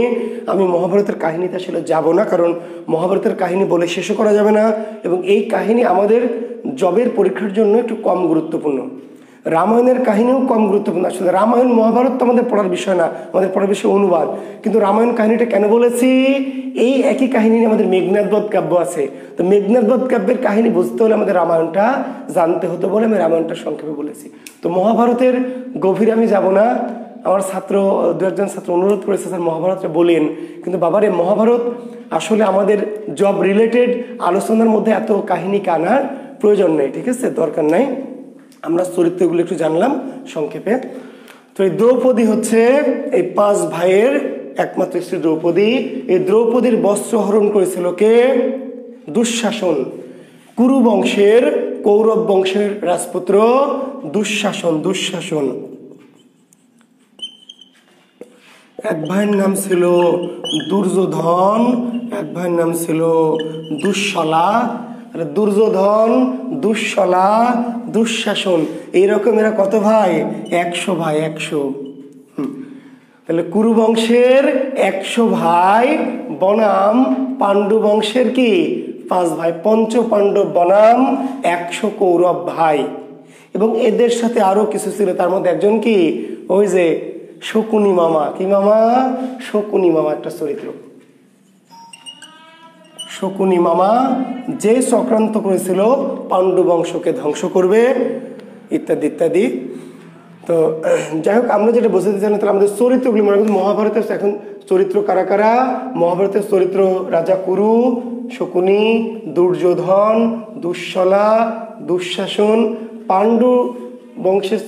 Speaker 1: আমি মহাভারতের কাহিনীতে আসলে যাব না, কারণ মহাভারতের কাহিনী বলে শেষও করা যাবে না, এবং এই কাহিনী আমাদের জবের পরীক্ষার জন্য একটু কম গুরুত্বপূর্ণ। রামায়ণের কাহিনীও কম গুরুত্বপূর্ণ। আসলে রামায়ণ মহাভারত তো আমাদের পড়ার বিষয় না, আমাদের পড়ার বিষয় অনুবাদ। কিন্তু রামায়ণ কাহিনীটা কেন বলেছি? এই একই কাহিনী আমাদের মেঘনাদবধ কাব্য আছে। তো মেঘনাদবধ কাব্যের কাহিনী বুঝতে হলে আমাদের রামায়ণটা জানতে হতো বলে আমি রামায়ণটা সংক্ষেপে বলেছি। তো মহাভারতের গভীরে আমি যাব না। আমার ছাত্র 2-1 ছাত্র অনুরোধ করেছে, স্যার মহাভারতটা বলেন। কিন্তু বাবারে, মহাভারত আসলে আমাদের জব রিলেটেড আলোচনার মধ্যে এত কাহিনী আনার প্রয়োজন নেই, ঠিক আছে? দরকার নাই। আমরা চরিত্রগুলো একটু জানলাম সংক্ষেপে। তো এই দ্রৌপদী হচ্ছে এই 5 ভাইয়ের একমাত্র স্ত্রী দ্রৌপদী। এই দ্রৌপদীর বস্ত্র হরণ করেছিল কে? দুঃশাসন। কুরু বংশের, কৌরব বংশের রাজপুত্র দুঃশাসন। দুঃশাসন এক ভাইয়ের নাম ছিল দুর্যোধন, এক ভাইয়ের নাম ছিল দুঃশলা। দুর্যোধন, দুঃশলা, দুঃশাসন, এইরকম এরা কত ভাই? 100 ভাই। 100। তাহলে কুরু বংশের 100 ভাই বনাম পাণ্ডু বংশের কি? 5 ভাই। পঞ্চ পাণ্ডব বনাম 100 কৌরব ভাই। এবং এদের সাথে আরো কিছু ছিল, তার মধ্যে একজন কি? ওই যে শকুনি মামা। কি মামা? শকুনি মামা একটা চরিত্র। শকুনি মামা যে চক্রান্ত করেছিল পাণ্ডু বংশকে ধ্বংস করবে, ইত্যাদি ইত্যাদি। তো যাই হোক, আমরা যেটা বুঝতে চাই না, তাহলে আমাদের চরিত্রগুলি মনে করি মহাভারতের এখন চরিত্র কারা কারা? মহাভারতের চরিত্র রাজা কুরু, শকুনি, দুর্যোধন, দুঃশলা, দুঃশাসন। পাণ্ডু বংশের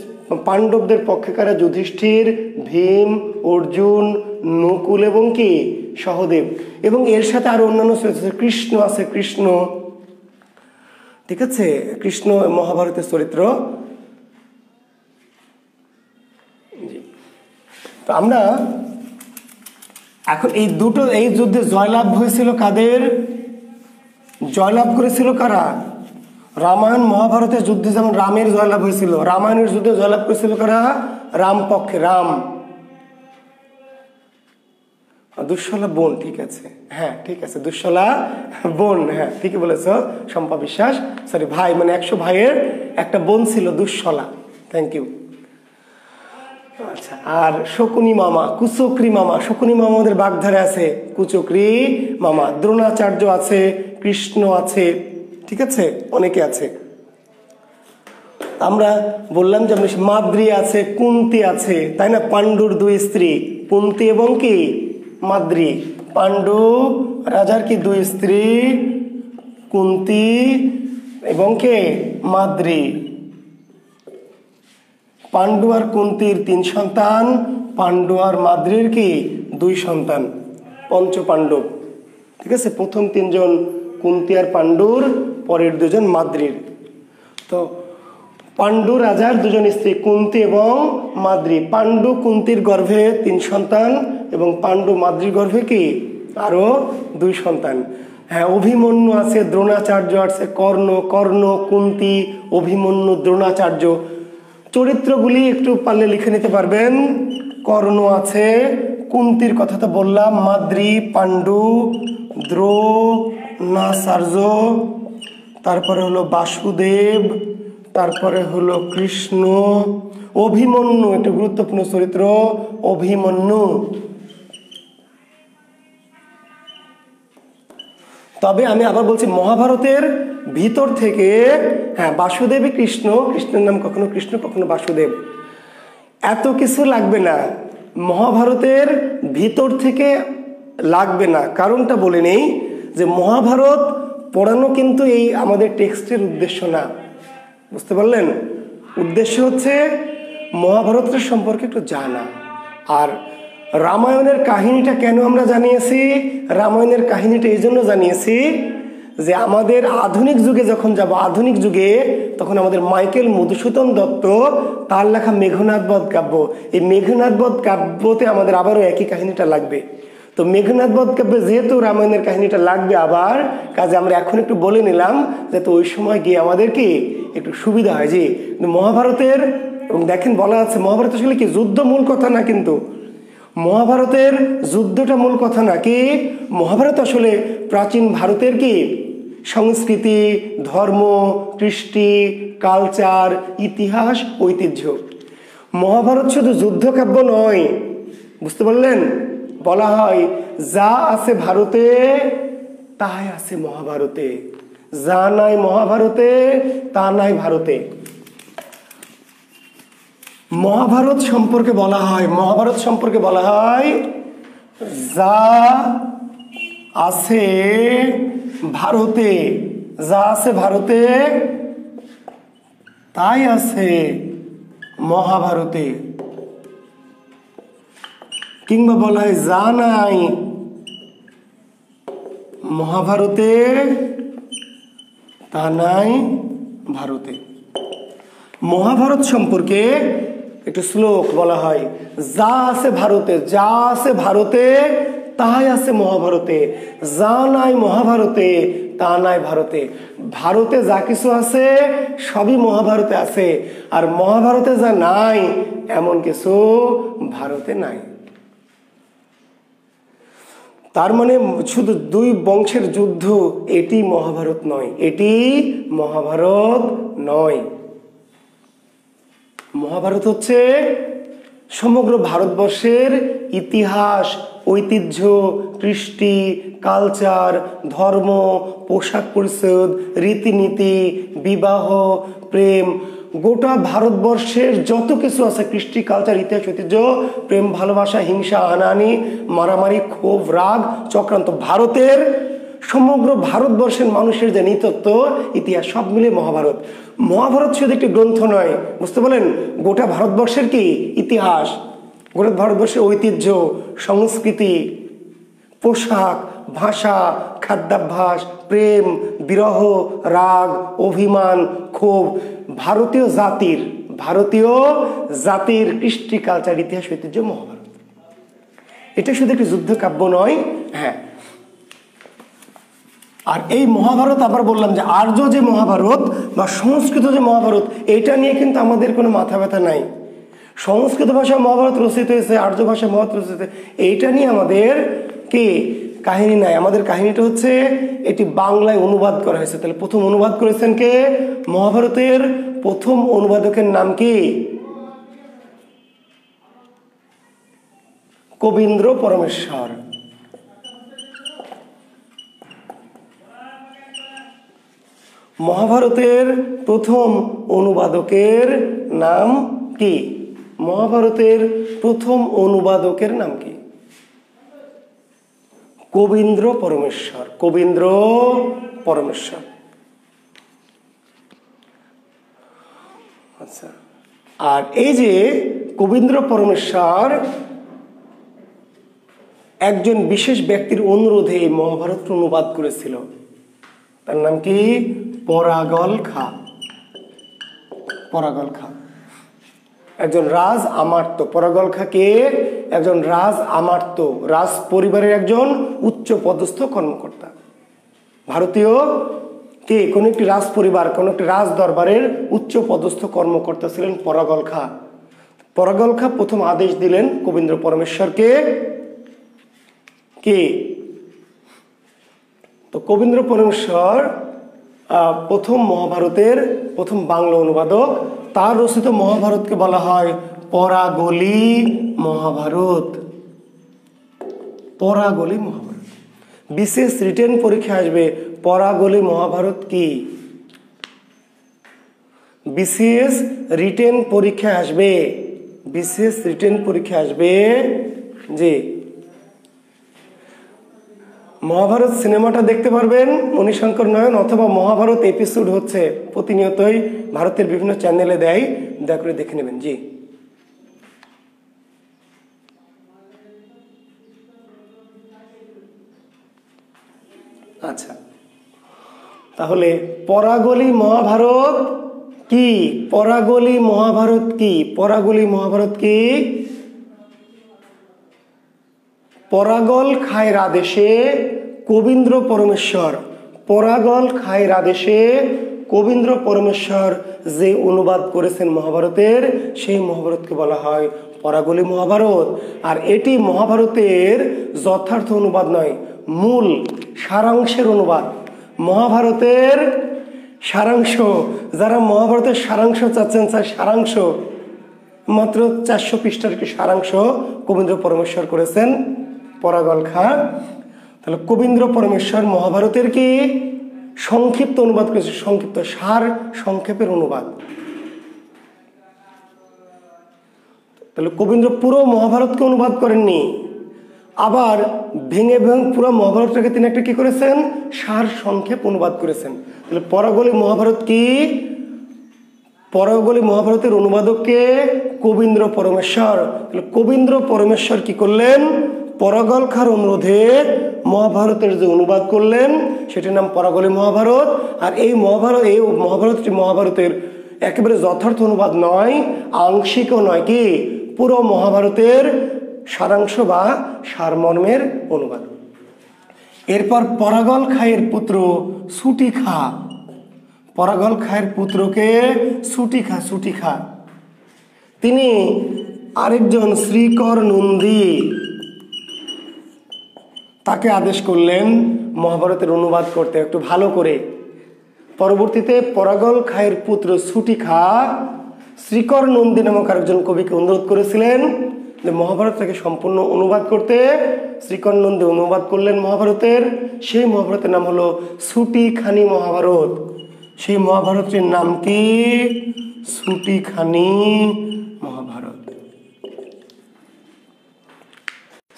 Speaker 1: পাণ্ডবদের পক্ষে কারা? যুধিষ্ঠির, ভীম, অর্জুন, নকুল এবং কি? সহদেব। এবং এর সাথে আরো অন্যান্য চরিত্র, কৃষ্ণ আছে। কৃষ্ণ, ঠিক আছে? কৃষ্ণ মহাভারতের চরিত্র। তো আমরা এখন এই দুটো, এই যুদ্ধে জয়লাভ হয়েছিল কাদের? জয়লাভ করেছিল কারা? রামায়ণ মহাভারতের যুদ্ধে যেমন রামের জয়লাভ হয়েছিল, রামায়ণের যুদ্ধে জয়লাভ করেছিল কারা? রাম পক্ষে, রাম। দুঃশলা বোন, ঠিক আছে, হ্যাঁ ঠিক আছে, দুঃশলা বোন, হ্যাঁ ঠিকই বলেছ শম্পা বিশ্বাস, সরি ভাই, মানে 100 ভাইয়ের একটা বোন ছিল দুঃশলা। Thank you. আচ্ছা, আর শকুনি মামা, কুচক্রি মামা, শকুনি মামা আমাদের বাগধারে আছে, কুচক্রি মামা, দ্রোণাচার্য আছে, কৃষ্ণ আছে, ঠিক আছে, অনেকে আছে। আমরা বললাম যে মাদ্রি আছে, কুন্তি আছে, তাই না? পাণ্ডুর 2 স্ত্রী কুন্তি এবং কি মাদ্রি। পাণ্ডু রাজার কি 2 স্ত্রী, কুন্তি এবং কে মাদ্রি। পাণ্ডু আর কুন্তির 3 সন্তান, পাণ্ডু আর মাদ্রির কি 2 সন্তান, পঞ্চপাণ্ডব, ঠিক আছে। প্রথম 3 জন কুন্তি আর পাণ্ডুর, পরের 2 জন মাদ্রির। তো পাণ্ডু রাজার 2 জন স্ত্রী কুন্তি এবং মাদ্রি। পাণ্ডু কুন্তির গর্ভে 3 সন্তান এবং পাণ্ডু মাদ্রির গর্ভে কি আরো 2 সন্তান। হ্যাঁ, অভিমন্যু আছে, দ্রোণাচার্য আছে, কর্ণ, কুন্তি, অভিমন্যু, দ্রোণাচার্য। চরিত্রগুলি একটু পারলে লিখে নিতে পারবেন। কর্ণ আছে, কুন্তির কথা তো বললাম, মাদ্রি, পাণ্ডু, দ্রোণাচার্য, তারপরে হলো বাসুদেব, তারপরে হলো কৃষ্ণ। অভিমন্যু একটা গুরুত্বপূর্ণ চরিত্র, অভিমন্যু। তবে আমি আবার বলছি, মহাভারতের ভিতর থেকে, হ্যাঁ বাসুদেবই কৃষ্ণ, কৃষ্ণের নাম কখনো কৃষ্ণ কখনো বাসুদেব, এত কিছু লাগবে না, মহাভারতের ভিতর থেকে লাগবে না। কারণটা বলে নেই যে মহাভারত পড়ানো কিন্তু এই আমাদের টেক্সটের উদ্দেশ্য না, বুঝতে পারলেন? উদ্দেশ্য হচ্ছে মহাভারতের সম্পর্কে একটু জানা। আর রামায়ণের কাহিনীটা কেন আমরা জানিয়েছি? রামায়ণের কাহিনীটা এই জন্য জানিয়েছি যে আমাদের আধুনিক যুগে যখন যাব, আধুনিক যুগে তখন আমাদের মাইকেল মধুসূদন দত্ত তার লেখা মেঘনাদ বধ কাব্য, এই মেঘনাদ বধ কাব্যতে আমাদের আবারও একই কাহিনীটা লাগবে। তো মেঘনাদ বধ কাব্যে যেহেতু রামায়ণের কাহিনীটা লাগবে আবার, কাজে আমরা এখন একটু বলে নিলাম যাতে ওই সময় গিয়ে আমাদের কি একটু সুবিধা হয়। যে মহাভারতের, এবং দেখেন বলা আছে মহাভারত আসলে কি যুদ্ধ মূল কথা না, কিন্তু মহাভারতের যুদ্ধটা মূল কথা না, কি মহাভারত আসলে প্রাচীন ভারতের কি সংস্কৃতি, ধর্ম, কৃষ্টি, কালচার, ইতিহাস, ঐতিহ্য। মহাভারত শুধু যুদ্ধকাব্য নয়, বুঝতে পারলেন? বলা হয় যা আছে ভারতে তাই আছে মহাভারতে, যা নাই মহাভারতে তা নাই ভারতে। মহাভারত সম্পর্কে বলা হয়, মহাভারত সম্পর্কে বলা হয় যা আছে ভারতে, যা আছে ভারতে তাই আছে মহাভারতে। কিংবা বলা হয় যা নাই মহাভারতে তা নাই ভারতে। মহাভারত সম্পর্কে একটু শ্লোক বলা হয়, যা আছে ভারতে, যা আছে ভারতে তাই আছে মহাভারতে, যা নাই মহাভারতে তা নাই ভারতে। ভারতে যা কিছু আছে সবই মহাভারতে আছে, আর মহাভারতে যা নাই এমন কিছু ভারতে নাই। তার মানে শুধু 2 বংশের যুদ্ধ, এটি মহাভারত নয়, এটি মহাভারত নয়। মহাভারত হচ্ছে সমগ্র ভারতবর্ষের ইতিহাস, ঐতিহ্য, কৃষ্টি, কালচার, ধর্ম, পোশাক পরিচ্ছদ, রীতিনীতি, বিবাহ, প্রেম, গোটা ভারতবর্ষের যত কিছু আছে কৃষ্টি, কালচার, ইতিহাস, ঐতিহ্য, প্রেম, ভালোবাসা, হিংসা, হানাহানি, মারামারি, ক্ষোভ, রাগ, চক্রান্ত, ভারতের সমগ্র ভারতবর্ষের মানুষের যে নৃতত্ব, ইতিহাস সব মিলে মহাভারত। মহাভারত শুধু একটি গ্রন্থ নয়, বুঝতে বলেন, গোটা ভারতবর্ষের কি ইতিহাস, গোটা ভারতবর্ষের ঐতিহ্য, সংস্কৃতি, পোশাক, ভাষা, খাদ্যাভ্যাস, প্রেম, বিরহ, রাগ, অভিমান, ক্ষোভ, ভারতীয় জাতির কৃষ্টি, কালচার, ইতিহাস, ঐতিহ্য মহাভারত। এটা শুধু একটি যুদ্ধ কাব্য নয়। হ্যাঁ, আর এই মহাভারত আবার বললাম যে আর্য যে মহাভারত বা সংস্কৃত যে মহাভারত, এটা নিয়ে কিন্তু আমাদের কোনো মাথা ব্যথা নাই। সংস্কৃত ভাষায় মহাভারত রচিত হয়েছে, আর্য ভাষায় মহাভারত রচিত, এইটা নিয়ে আমাদের কি কাহিনী নাই। আমাদের কাহিনীটা হচ্ছে এটি বাংলায় অনুবাদ করা হয়েছে। তাহলে প্রথম অনুবাদ করেছেন কে? মহাভারতের প্রথম অনুবাদকের নাম কি? কবীন্দ্র পরমেশ্বর। মহাভারতের প্রথম অনুবাদকের নাম কি? মহাভারতের প্রথম অনুবাদকের নাম কি? কবীন্দ্র পরমেশ্বর। কবীন্দ্র পরমেশ্বর। আচ্ছা, আর এই যে কবীন্দ্র পরমেশ্বর একজন বিশেষ ব্যক্তির অনুরোধে এই মহাভারত অনুবাদ করেছিল। তার নাম কি? পরাগল খাঁ। পরাগল খাঁ একজন রাজ আমার্ত। পরাগল খাঁ কে? একজন রাজ আমার্ত, রাজ পরিবারের একজন উচ্চ পদস্থ কর্মকর্তা। ভারতীয় কে? কোন একটি রাজ পরিবার, কোন একটি রাজ দরবারের উচ্চ পদস্থ কর্মকর্তা ছিলেন পরাগল খাঁ। পরাগল খাঁ প্রথম আদেশ দিলেন কবীন্দ্র পরমেশ্বরকে কে? তো কবীন্দ্র পরমেশ্বর প্রথম মহাভারতের প্রথম বাংলা অনুবাদক। তার রচিত মহাভারতকে বলা হয় পরাগলি মহাভারত। পরাগলি মহাভারত। বিশেষ রিটেন পরীক্ষা আসবে পরাগলি মহাভারত কি? বিশেষ রিটেন পরীক্ষা আসবে, বিশেষ রিটেন পরীক্ষা আসবে যে মহাভারত সিনেমাটা দেখতে পারবেন মণিশঙ্কর নয়ন, অথবা মহাভারত এপিসোড হচ্ছে প্রতিনিয়তই ভারতের বিভিন্ন চ্যানেলে দেয়, দয়া করে দেখে নেবেন। জি, আচ্ছা, তাহলে পরাগলি মহাভারত কি? পরাগলি মহাভারত কি? পরাগলি মহাভারত কি? পরাগল খাঁয়ের আদেশে কবীন্দ্র পরমেশ্বর, পরাগল খাঁয়ের আদেশে কবীন্দ্র পরমেশ্বর যে অনুবাদ করেছেন মহাভারতের, সেই মহাভারতকে বলা হয় পরাগলি মহাভারত। আর এটি মহাভারতের যথার্থ অনুবাদ নয়, মূল সারাংশের অনুবাদ। মহাভারতের সারাংশ, যারা মহাভারতের সারাংশ চাচ্ছেন, সারাংশ মাত্র 400 পৃষ্ঠার একটি সারাংশ কবীন্দ্র পরমেশ্বর করেছেন পরাগল খাঁ। তাহলে কবীন্দ্র পরমেশ্বর মহাভারতের কি সংক্ষিপ্ত অনুবাদ করেছে, সংক্ষিপ্ত সার সংক্ষেপের অনুবাদ। তাহলে কবীন্দ্র পুরো মহাভারতকে অনুবাদ করেননি, আবার ভেঙে ভেঙে পুরো মহাভারতটাকে তিনি একটা কি করেছেন? সার সংক্ষেপ অনুবাদ করেছেন। তাহলে পরাগলি মহাভারত কি? পরাগলি মহাভারতের অনুবাদককে কবীন্দ্র পরমেশ্বর। তাহলে কবীন্দ্র পরমেশ্বর কি করলেন? পরাগল খাঁর অনুরোধে মহাভারতের যে অনুবাদ করলেন সেটির নাম পরাগলি মহাভারত। আর এই মহাভারতটি মহাভারতের একেবারে যথার্থ অনুবাদ নয়, আংশিকও নয়, কি পুরো মহাভারতের সারাংশ বা সারমর্মের অনুবাদ। এরপর পরাগল খাঁয়ের পুত্র সুটি খাঁ, পরাগল খাঁয়ের পুত্রকে সুটি খাঁ, তিনি আরেকজন শ্রীকর নন্দী, তাকে আদেশ করলেন মহাভারতের অনুবাদ করতে একটু ভালো করে। পরবর্তীতে পরাগল খাঁয়ের পুত্র সুটি খাঁ শ্রীকর নন্দী নামক আরেকজন কবিকে অনুরোধ করেছিলেন যে মহাভারতটাকে সম্পূর্ণ অনুবাদ করতে। শ্রীকর নন্দী অনুবাদ করলেন মহাভারতের। সেই মহাভারতের নাম হলো ছুটিখানি মহাভারত। সেই মহাভারতের নাম কি? ছুটিখানি মহাভারত।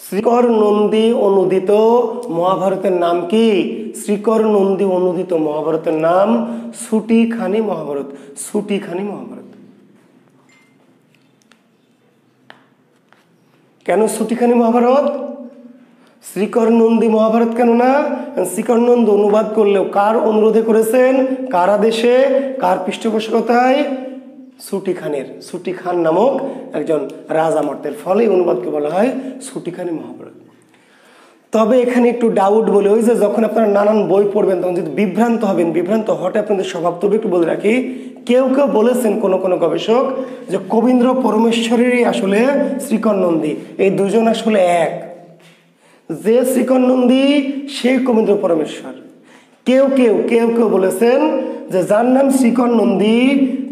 Speaker 1: শ্রীকর নন্দী অনুদিত মহাভারতের নাম কি? শ্রীকর নন্দী অনুদিত মহাভারতের নাম ছুটিখানি মহাভারত। ছুটিখানি মহাভারত। কেন ছুটিখানি মহাভারত? শ্রীকর নন্দী মহাভারত কেন না? শ্রীকর নন্দী অনুবাদ করলেও কার অনুরোধে করেছেন, কার আদেশে, কার পৃষ্ঠপোষকতায়? ছুটিখানের, ছুটি খান নামক একজন রাজামর্তের। ফলে অনুবাদকে বলা হয় ছুটিখানি মহাভারত। তবে এখানে একটু ডাউট বলে, ওই যে যখন আপনারা নানান বই পড়বেন তখন যদি বিভ্রান্ত হবেন, বিভ্রান্ত হওয়াটা আপনাদের স্বভাব। তবে একটু বলে রাখি, কেউ কেউ বলেছেন কোন কোন গবেষক যে কবীন্দ্র পরমেশ্বরেরই আসলে শ্রীকর নন্দী, এই দুজন আসলে এক। যে শ্রীকর নন্দী সেই কবীন্দ্র পরমেশ্বর। কেউ কেউ কেউ কেউ বলেছেন যে যার নাম শ্রীকর নন্দী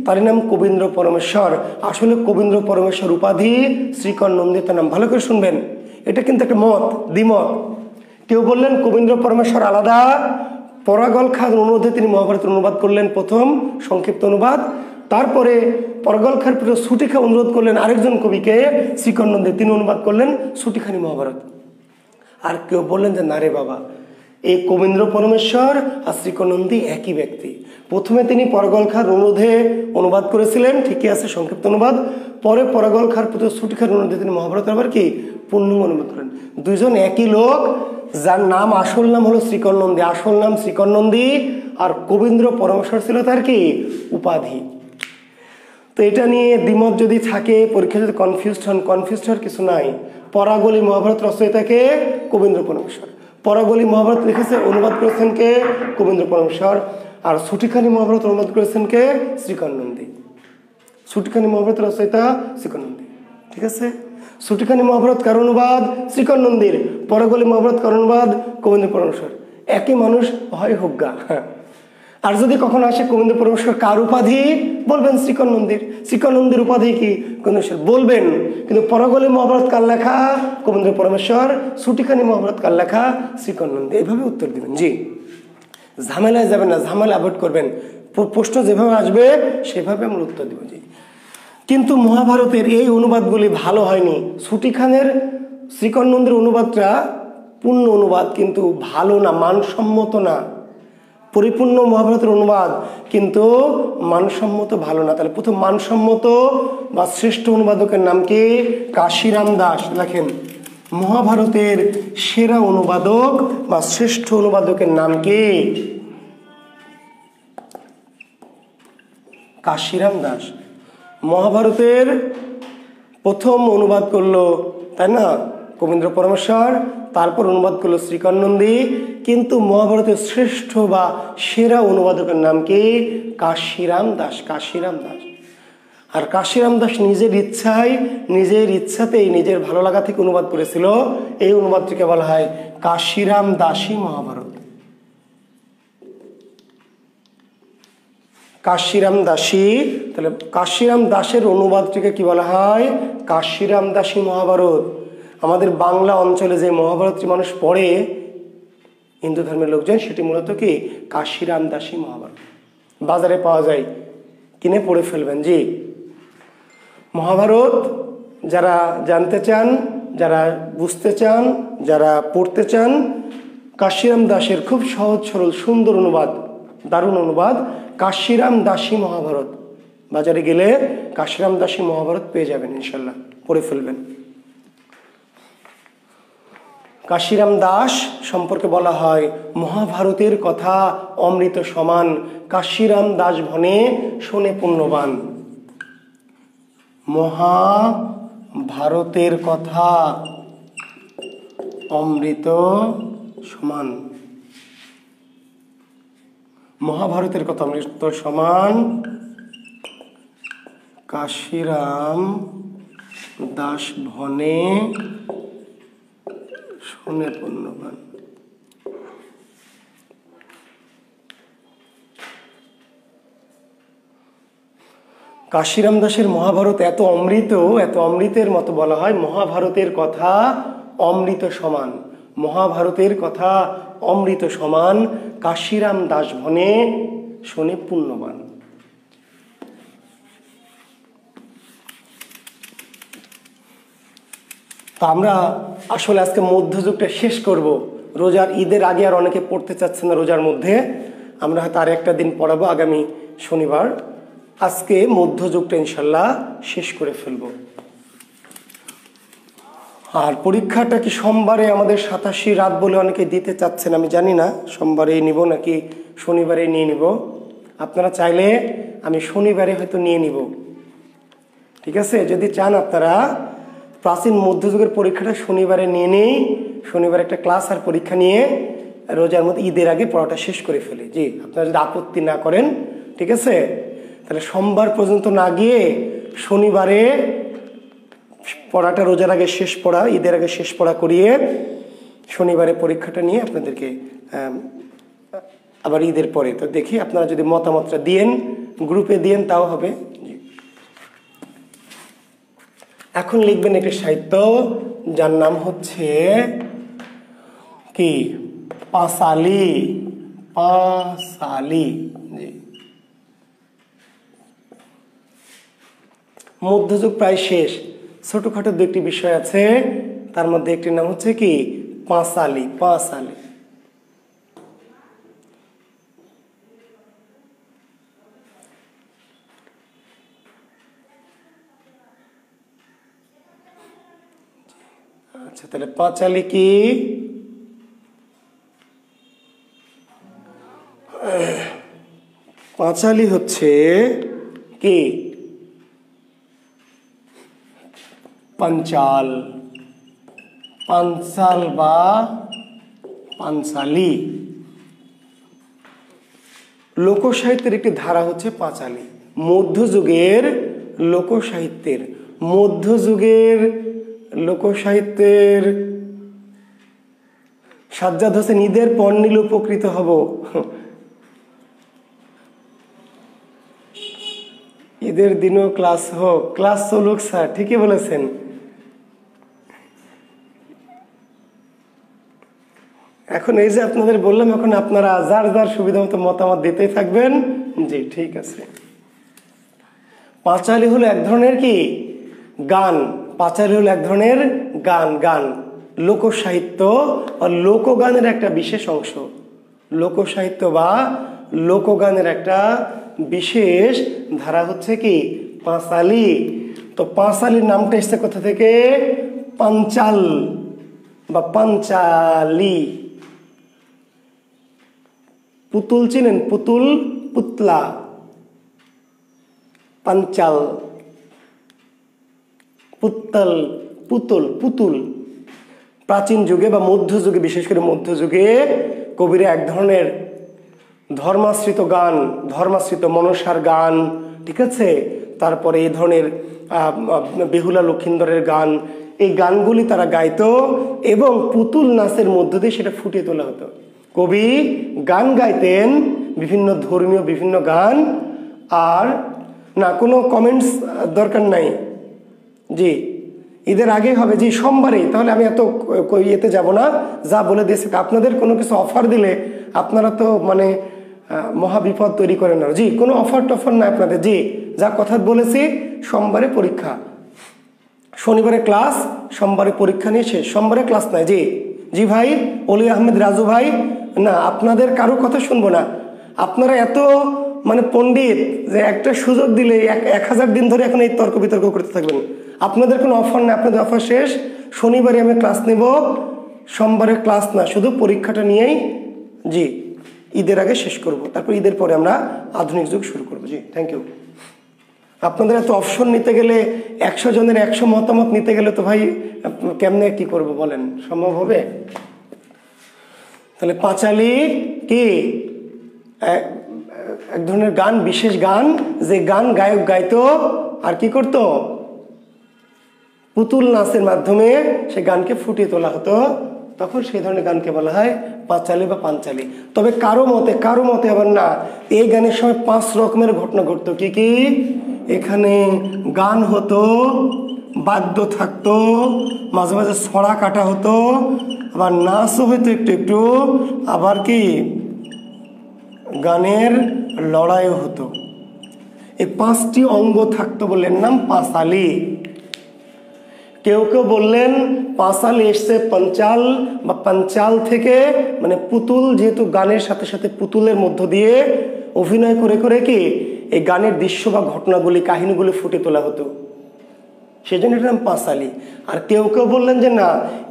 Speaker 1: তার নাম কবীন্দ্র পরমেশ্বর, আসলে কবীন্দ্র পরমেশ্বর উপাধি, শ্রীকর নন্দী তার নাম। ভালো করে শুনবেন, এটা কিন্তু একটা মত, দ্বিমত। কেউ বললেন কবীন্দ্র পরমেশ্বর আলাদা, পরাগল খাঁর অনুরোধে তিনি মহাভারতের অনুবাদ করলেন, প্রথম সংক্ষিপ্ত অনুবাদ। তারপরে পরাগল খাঁর প্রিয় ছুটি খা অনুরোধ করলেন আরেকজন কবিকে, শ্রীকর নন্দী, তিনি অনুবাদ করলেন ছুটিখানি মহাভারত। আর কেউ বললেন যে না রে বাবা, এই কবীন্দ্র পরমেশ্বর আর শ্রীকর নন্দী একই ব্যক্তি। প্রথমে তিনি পরাগল খাঁর অনুরোধে অনুবাদ করেছিলেন, ঠিকই আছে, সংক্ষিপ্ত অনুবাদ। পরে পরাগল খাঁর পুত্র ছুটি খাঁর অনুরোধে তিনি মহাভারত আবার কি পূর্ণাঙ্গ অনুবাদ করেন। দুইজন একই লোক, যার নাম আসল নাম হলো শ্রীকর নন্দী, আসল নাম শ্রীকর নন্দী, আর কবীন্দ্র পরমেশ্বর ছিল তার কি উপাধি। তো এটা নিয়ে দ্বিমত যদি থাকে, পরীক্ষা যদি কনফিউজড হওয়ার কিছু নাই। পরাগলি মহাভারত রচয়িতাকে কবীন্দ্র পরমেশ্বর, পরাগলি মহাভারত লিখেছে অনুবাদ করেছেন কে কবীন্দ্র পরমেশ্বর, আর ছুটিখানি মহাভারত অনুবাদ করেছেন কে শ্রীকর নন্দী। ছুটিখানি মহাভারত রচয়িতা শ্রীকর নন্দী, ঠিক আছে। ছুটিখানি মহাভারত কার অনুবাদ? শ্রীকর নন্দীর। পরাগলি মহাভারত কার অনুবাদ? কবীন্দ্র পরমেশ্বর। একই মানুষ হয় হোগা। আর যদি কখনো আসে কবীন্দ্র পরমেশ্বর কার উপাধি, বলবেন শ্রীকর নন্দীর। শ্রীকর নন্দীর উপাধি কি কবীন্দ্র বলবেন, কিন্তু পরাগলি মহাভারত কার লেখা? কবীন্দ্র পরমেশ্বর। ছুটিখানি মহাভারত কার লেখা? শ্রীকর নন্দী। এইভাবে উত্তর দিবেন। জি, ঝামেলায় যাবেন না, ঝামেলা অ্যাভয়েড করবেন। প্রশ্ন যেভাবে আসবে সেভাবে আমরা উত্তর দিব। জি, কিন্তু মহাভারতের এই অনুবাদগুলি ভালো হয়নি। ছুটিখানের শ্রীকর নন্দীর অনুবাদটা পূর্ণ অনুবাদ, কিন্তু ভালো না, মানসম্মত না। পরিপূর্ণ মহাভারতের অনুবাদ কিন্তু মানসম্মত ভালো না। তাহলে প্রথম মানসম্মত বা শ্রেষ্ঠ অনুবাদকের নাম কি? কাশিরাম দাস। লেখেন, মহাভারতের সেরা অনুবাদক বা শ্রেষ্ঠ অনুবাদকের নাম কি? কাশিরাম দাস। মহাভারতের প্রথম অনুবাদ করলো, তাই না, কবীন্দ্র পরমেশ্বর, তারপর অনুবাদ করলো শ্রীকর নন্দী, কিন্তু মহাভারতের শ্রেষ্ঠ বা সেরা অনুবাদকের নাম কি? কাশিরাম দাস। কাশিরাম দাস। আর কাশিরাম দাস নিজের ইচ্ছাতেই, নিজের ভালো লাগা থেকে অনুবাদ করেছিল। এই অনুবাদটিকে বলা হয় কাশিরাম দাসী মহাভারত। কাশিরাম দাসী। তাহলে কাশিরাম দাসের অনুবাদটিকে কি বলা হয়? কাশিরাম দাসী মহাভারত। আমাদের বাংলা অঞ্চলে যে মহাভারতটি মানুষ পড়ে, হিন্দু ধর্মের লোকজন, সেটি মূলত কি? কাশিরাম দাসী মহাভারত। বাজারে পাওয়া যায়, কিনে পড়ে ফেলবেন। জি, মহাভারত যারা জানতে চান, যারা বুঝতে চান, যারা পড়তে চান, কাশিরাম দাসের খুব সহজ সরল সুন্দর অনুবাদ, দারুণ অনুবাদ, কাশিরাম দাসী মহাভারত। বাজারে গেলে কাশিরাম দাসী মহাভারত পেয়ে যাবেন, ইনশাল্লাহ, পড়ে ফেলবেন। কাশিরাম দাস সম্পর্কে বলা হয়, মহাভারতের কথা অমৃত সমান, কাশিরাম দাস ভনে শোনে পুণ্যবান। মহাভারতের কথা অমৃত সমান, মহাভারতের কথা অমৃত সমান, কাশিরাম দাস ভনে শোনে পুণ্যবান। কাশিরাম দাসের মহাভারত এত অমৃতের মতো বলা হয়, মহাভারতের কথা অমৃত সমান, মহাভারতের কথা অমৃত সমান, কাশিরাম দাস ভনে শোনে পুণ্যবান। তো আমরা আসলে আজকে মধ্যযুগটা শেষ করব। রোজার ঈদের আগে আর অনেকে পড়তে চাচ্ছে না রোজার মধ্যে, আমরা হয়তো আর একটা দিন পড়াবো আগামী শনিবার। আজকে মধ্যযুগটা ইনশাল্লাহ শেষ করে ফেলব। আর পরীক্ষাটা কি সোমবারে আমাদের 87 রাত বলে অনেকে দিতে চাচ্ছেন, আমি জানি না সোমবারেই নিব নাকি শনিবারেই নিয়ে নিব। আপনারা চাইলে আমি শনিবারে হয়তো নিয়ে নিব, ঠিক আছে। যদি চান আপনারা প্রাচীন মধ্যযুগের পরীক্ষাটা শনিবারে নিয়ে নেই, শনিবার একটা ক্লাস আর পরীক্ষা নিয়ে রোজার মধ্যে ঈদের আগে পড়াটা শেষ করে ফেলি। জি, আপনারা যদি আপত্তি না করেন, ঠিক আছে। তাহলে সোমবার পর্যন্ত না গিয়ে শনিবারে পড়াটা রোজার আগে শেষ পড়া, ঈদের আগে শেষ পড়া করিয়ে শনিবারে পরীক্ষাটা নিয়ে আপনাদেরকে আবার ঈদের পরে। তো দেখি আপনারা যদি মতামতটা দিয়েন, গ্রুপে দিয়েন, তাও হবে। এখন লিখবেন একটি সাহিত্য যার নাম হচ্ছে কি, পাঁচালী। পাঁচালী, জি। মধ্যযুগ প্রায় শেষ, ছোটখাটো দু একটি বিষয় আছে, তার মধ্যে একটির নাম হচ্ছে কি পাঁচালী। পাঁচালী আচ্ছা, তাহলে পাঁচালী কি? পাঁচালী হচ্ছে কি পাঞ্চাল। পাঞ্চাল বা পাঞ্চালী লোকসাহিত্যের একটি ধারা হচ্ছে পাঁচালী। মধ্যযুগের লোকসাহিত্যের সাজ্জাদ হোসেন ঈদের পর নিলে উপকৃত হব। ঈদের দিনও ক্লাস হোক, ক্লাস চলুক স্যার, ঠিকই বলেছেন। এখন এই যে আপনাদের বললাম, এখন আপনারা যার যার সুবিধা মতো মতামত দিতেই থাকবেন। জি, ঠিক আছে। পাঁচালী হলো এক ধরনের কি গান। পাঁচালী হলো এক ধরনের গান লোকসাহিত্য বা লোকগানের একটা বিশেষ অংশ। লোকসাহিত্য বা লোকগানের একটা বিশেষ ধারা হচ্ছে কি পাঁচালী। তো পাঁচালীর নামটা এসছে কোথা থেকে? পাঞ্চাল বা পাঞ্চালী। পুতুল চিনেন? পুতুল, পুতলা, পাঞ্চাল, পুত্তল, পুতুল। প্রাচীন যুগে বা মধ্যযুগে, বিশেষ করে মধ্যযুগে কবিরা এক ধরনের ধর্মাশ্রিত গান, ধর্মাশ্রিত মনসার গান, ঠিক আছে, তারপরে এই ধরনের বেহুলা লক্ষিন্দরের গান, এই গানগুলি তারা গাইতো এবং পুতুল নাচের মধ্য দিয়ে সেটা ফুটিয়ে তোলা হতো। কবি গান গাইতেন, বিভিন্ন ধর্মীয় বিভিন্ন গান। আর না, কোনো কমেন্টস দরকার নাই। জি, ঈদের আগে হবে। জি, সোমবারে। তাহলে আমি এত ইয়েতে যাব না, যা বলে দিয়েছি। আপনাদের কোনো কিছু অফার দিলে আপনারা তো মানে মহাবিপদ তৈরি করেন না। জি, কোনো অফার টফার নাই আপনাদের। জি, যা কথা বলেছি, সোমবারে পরীক্ষা, শনিবারে ক্লাস, সোমবারে পরীক্ষা নিয়ে শেষ। সোমবারে ক্লাস নাই। জি জি ভাই, অলি আহমেদ রাজু ভাই, না আপনাদের কারো কথা শুনবো না। আপনারা এত মানে পণ্ডিত যে একটা সুযোগ দিলে 1000 দিন ধরে এখন এই তর্ক বিতর্ক করতে থাকবেন। আপনাদের কোনো অফার নেই, আপনাদের অফার শেষ। শনিবারে আমি ক্লাস নেব, সোমবারে ক্লাস না, শুধু পরীক্ষাটা নিয়েই জি ঈদের আগে শেষ করব। তারপর ঈদের পরে আমরা আধুনিক যুগ শুরু করব। জি, থ্যাংক ইউ। আপনাদের এত অপশন নিতে গেলে, 100 জনের 100 মতামত নিতে গেলে তো ভাই কেমনে কি করব বলেন, সম্ভব হবে? তাহলে পাঁচালী কি এক ধরনের গান, বিশেষ গান, যে গান গায়ক গাইতো আর কি করতো, পুতুল নাচের মাধ্যমে সে গানকে ফুটিয়ে তোলা হতো। তখন সেই ধরনের গানকে বলা হয় পাঁচালী বা পাঞ্চালী। তবে কারো মতে আবার না, এই গানের সময় 5 রকমের ঘটনা ঘটতো। কি কি? এখানে গান হতো, বাদ্য থাকতো, মাঝে মাঝে ছড়া কাটা হতো, আবার নাচও হইতো একটু একটু, আবার কি গানের লড়াইও হতো। এই 5টি অঙ্গ থাকতো বলে নাম পাঁচালী। কেউ কেউ বললেন পাঁচালী এসছে পঞ্চাল বা পাঞ্চাল থেকে, মানে পুতুল, যেহেতু গানের সাথে সাথে পুতুলের মধ্য দিয়ে অভিনয় করে করে কি এই গানের দৃশ্য বা ঘটনাগুলি, কাহিনীগুলি ফুটে তোলা হতো, সেই জন্য এটার নাম পাঁচালী। আর কেউ কেউ বললেন যে না,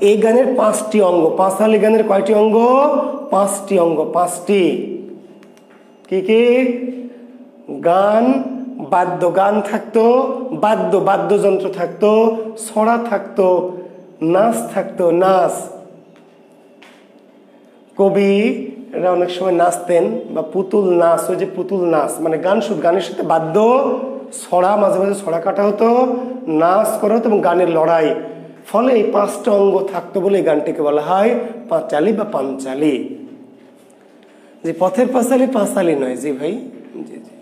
Speaker 1: এই গানের 5টি অঙ্গ। পাঁচালী গানের কয়টি অঙ্গ? 5টি অঙ্গ। 5টি। কি কি? গান, বাদ্য, গান থাকতো, বাদ্যযন্ত্র থাকতো, ছড়া থাকতো, নাচ থাকতো, নাচ। কবি এরা অনেক সময় নাচতেন, বা পুতুল নাচ, ওই যে পুতুল নাচ মানে গান, শুধু গানের সাথে বাদ্য, ছড়া, মাঝে মাঝে ছড়া কাটা হতো, নাচ করা হতো এবং গানের লড়াই। ফলে এই 5টা অঙ্গ থাকতো বলে এই গানটিকে বলা হয় পাঁচালী বা পাঞ্চালী। যে পথের পাঁচালী পাঁচালী নয়। জি ভাই, জি জি।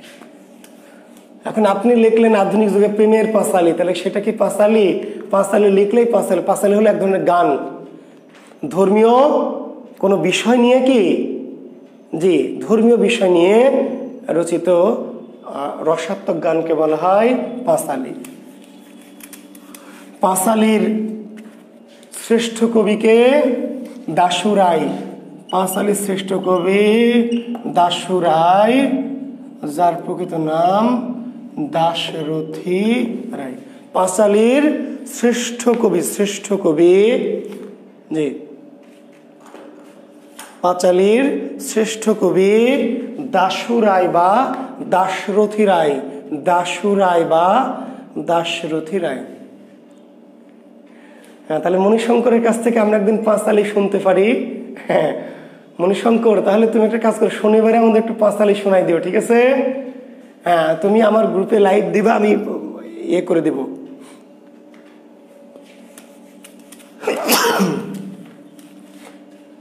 Speaker 1: এখন আপনি লিখলেন আধুনিক যুগে প্রেমের পাঁচালী, তাহলে সেটা কি পাঁচালী? পাঁচালী লিখলেই পাঁচালী। পাঁচালী হলো এক ধরনের গান, ধর্মীয় কোনো বিষয় নিয়ে কি, জি, ধর্মীয় বিষয় নিয়ে রচিত রসাত্মক গানকে বলা হয় পাঁচালী। পাঁচালীর শ্রেষ্ঠ কবিকে দাশু রায়। পাঁচালীর শ্রেষ্ঠ কবি দাশু রায়, যার প্রকৃত নাম দাশরথী রায়। পাঁচালীর শ্রেষ্ঠ কবি, শ্রেষ্ঠ কবি, জি, পাঁচালীর শ্রেষ্ঠ কবি দাশু রায় বা দাশরথী রায়। দাশু রায় বা দাশরথী রায়। হ্যাঁ, তাহলে মণিশঙ্করের কাছ থেকে আমরা একদিন পাঁচালী শুনতে পারি। হ্যাঁ মণিশঙ্কর, তাহলে তুমি একটা কাজ করো, শনিবারে আমাদের একটু পাঁচালী শোনাই দিও, ঠিক আছে? হ্যাঁ, তুমি আমার গ্রুপে লাইভ দিবা, আমি ইয়ে করে দেব।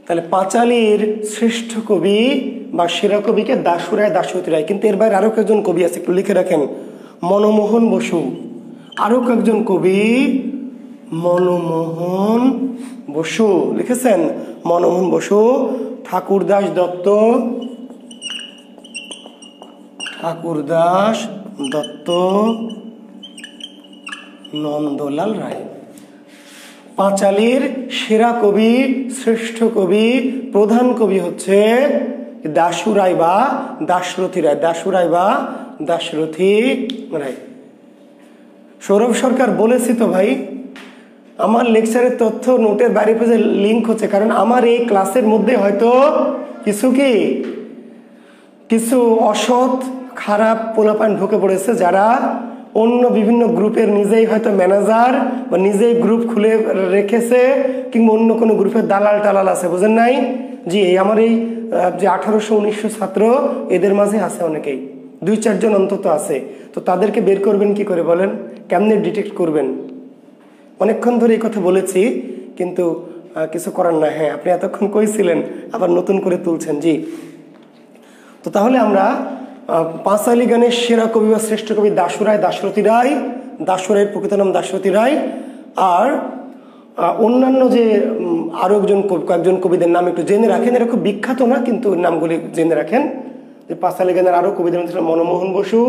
Speaker 1: তাহলে পাঁচালীর শ্রেষ্ঠ কবি বা সেরা কবিকে দাশু রায়, দাশরথী রায়। কিন্তু এর বাইরে আরো কয়েকজন কবি আছে, একটু লিখে রাখেন। মনমোহন বসু, আরো কয়েকজন কবি, মনমোহন বসু লিখেছেন। মনমোহন বসু, ঠাকুরদাস দত্ত, ঠাকুরদাস দত্ত, নন্দলাল রায়। পাঁচালীর সেরা কবি, শ্রেষ্ঠ কবি, প্রধান কবি হচ্ছে দাশু রায় বা দাশরথী রায়। দাশু রায় বা দাশরথী রায়। সৌরভ সরকার বলেছি তো ভাই, আমার লেকচারের তথ্য নোটের বাইরে পেজে লিঙ্ক হচ্ছে, কারণ আমার এই ক্লাসের মধ্যে হয়তো কিছু অসৎ খারাপ পোলাপান ঢুকে পড়েছে, যারা অন্য বিভিন্ন গ্রুপের নিজেই হয়তো ম্যানেজার বা নিজেই গ্রুপ খুলে রেখেছে, কিংবা অন্য কোনো গ্রুপের দালাল টালাল আছে, বুঝেন নাই? জি, আমার এই যে 1800-1900 ছাত্র, এদের মাঝে আছে অনেকেই, 2-4 জন অন্তত আছে। তো তাদেরকে বের করবেন কি করে বলেন? কেমনে ডিটেক্ট করবেন? অনেকক্ষণ ধরে এই কথা বলেছি, কিন্তু কিছু করার না। হ্যাঁ, আপনি এতক্ষণ কইছিলেন, আবার নতুন করে তুলছেন। জি, তো তাহলে আমরা পাঁচালী গানের সেরা কবি বা শ্রেষ্ঠ কবি দাশু রায়, দাশরথী রায়। দাশু রায়ের প্রকৃত নাম দাশরথী রায়। আর অন্যান্য যে আরো কয়েকজন কবিদের নাম একটু জেনে রাখেন, এরা খুব বিখ্যাত না, কিন্তু নামগুলি জেনে রাখেন। যে পাঁচালী গানের আরো কবিদের নাম ছিল মনমোহন বসু,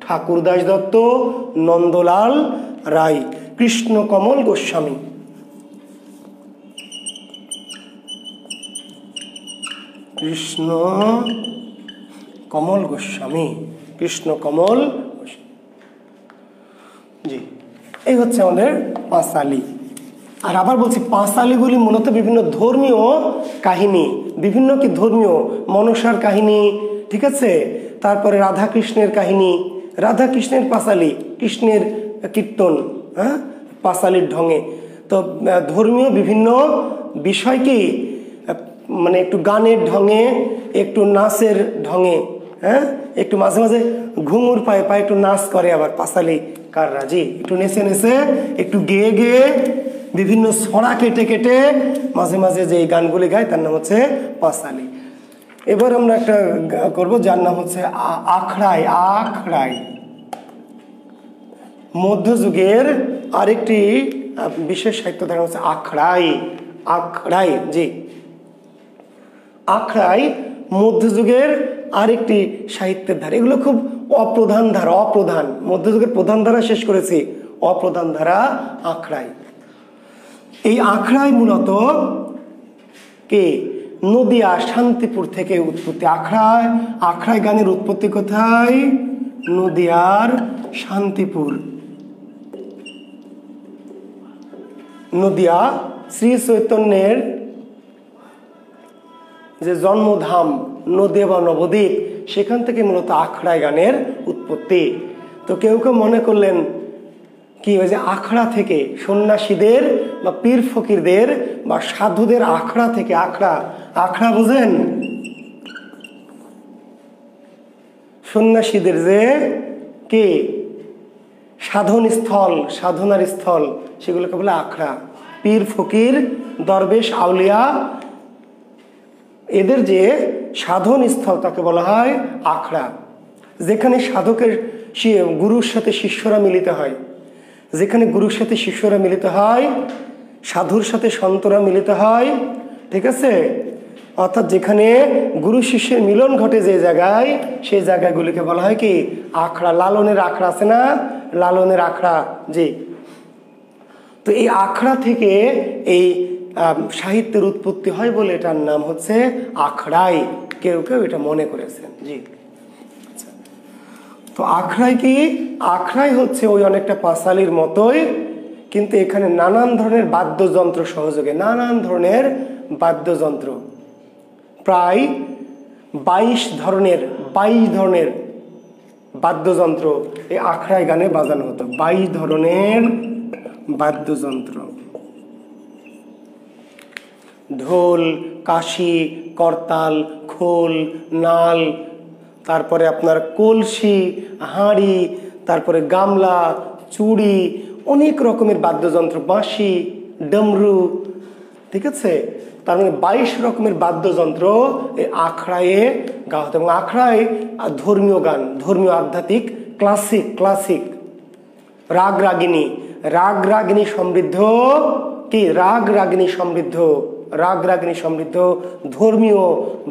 Speaker 1: ঠাকুরদাস দত্ত, নন্দলাল রায়, কৃষ্ণকমল গোস্বামী। কৃষ্ণ কমল গোস্বামী, কৃষ্ণকমল গোস্বামী। জি, এই হচ্ছে আমাদের পাঁচালী। আর আবার বলছি, পাঁচালীগুলি মূলত বিভিন্ন ধর্মীয় কাহিনী, বিভিন্ন কি ধর্মীয় মনসার কাহিনী, ঠিক আছে? তারপরে রাধা কৃষ্ণের কাহিনী, রাধা কৃষ্ণের পাঁচালী, কৃষ্ণের কীর্তন, হ্যাঁ, পাঁচালীর ঢঙে। তো ধর্মীয় বিভিন্ন বিষয় কি মানে একটু গানের ঢঙে, একটু নাচের ঢঙে, হ্যাঁ, একটু মাঝে মাঝে ঘুঙুর পায়ে পায়ে একটু নাচ করে আবার পাঁচালী কাররা। জি, একটু নেচে নেচে, একটু গেয়ে গেয়ে, বিভিন্ন ছড়া কেটে কেটে মাঝে মাঝে যে এই গানগুলি গায়, তার নাম হচ্ছে পাঁচালী। এবার আমরা একটা করব, যার নাম হচ্ছে আখড়াই। আখড়াই মধ্যযুগের আরেকটি বিশেষ সাহিত্য ধারা হচ্ছে আখড়াই। আখড়াই, জি, আখড়াই মধ্যযুগের আরেকটি সাহিত্যের ধারা। এগুলো খুব অপ্রধান ধারা, অপ্রধান। মধ্যযুগের প্রধান ধারা শেষ করেছি, অপ্রধান ধারা আখড়াই। এই আখড়াই মূলত কে নদিয়া শান্তিপুর থেকে উৎপত্তি। আখড়াই গানের উৎপত্তি কোথায়? নদিয়ার শান্তিপুর। নদিয়া শ্রী চৈতন্যের যে জন্মধাম নদিয়া বা নবদ্বীপ, সেখান থেকে মূলত আখড়াই গানের উৎপত্তি। তো কেউ কেউ মনে করলেন কি, ওই যে আখড়া থেকে সন্ন্যাসীদের বা পীর ফকিরদের বা সাধুদের আখড়া থেকে, আখড়া, আখড়া বুঝেন? সন্ন্যাসীদের যে কি সাধন স্থল, সাধনার স্থল, সেগুলোকে বলে আখড়া। পীর ফকির দরবেশ আউলিয়া এদের যে সাধন স্থল তাকে বলা হয় আখড়া। যেখানে সাধকের গুরুর সাথে শিষ্যরা মিলিত হয়, যেখানে গুরুর সাথে শিষ্যরা মিলিত হয়, সাধুর সাথে সন্তরা মিলিত হয়, ঠিক আছে, অর্থাৎ যেখানে গুরু শিষ্যের মিলন ঘটে যে জায়গায়, সেই জায়গাগুলিকে বলা হয় কি আখড়া। লালনের আখড়া আছে না, লালনের আখড়া, জি। তো এই আখড়া থেকে এই সাহিত্যের উৎপত্তি হয় বলে এটার নাম হচ্ছে আখড়াই। কেউ কেউ এটা মনে করেছেন, জি। তো আখড়াই কি, আখড়াই হচ্ছে ওই অনেকটা পাঁচালির মতোই, কিন্তু এখানে নানান ধরনের বাদ্যযন্ত্র সহযোগে, নানান ধরনের বাদ্যযন্ত্র, প্রায় 22 ধরনের বাদ্যযন্ত্র এই আখড়াই গানে বাজানো হতো। 22 ধরনের বাদ্যযন্ত্র, ঢোল, কাশি, করতাল, খোল, নাল, তারপরে আপনার কলসি, হাঁড়ি, তারপরে গামলা, চুড়ি, অনেক রকমের বাদ্যযন্ত্র, বাঁশি, ডমরু, ঠিক আছে। তার মানে 22 রকমের বাদ্যযন্ত্র এই আখড়ায়ে গাওয়া হতো। এবং আখড়ায় ধর্মীয় গান, ধর্মীয় আধ্যাত্মিক ক্লাসিক রাগ রাগিনী সমৃদ্ধ কি, রাগ রাগিনী সমৃদ্ধ ধর্মীয়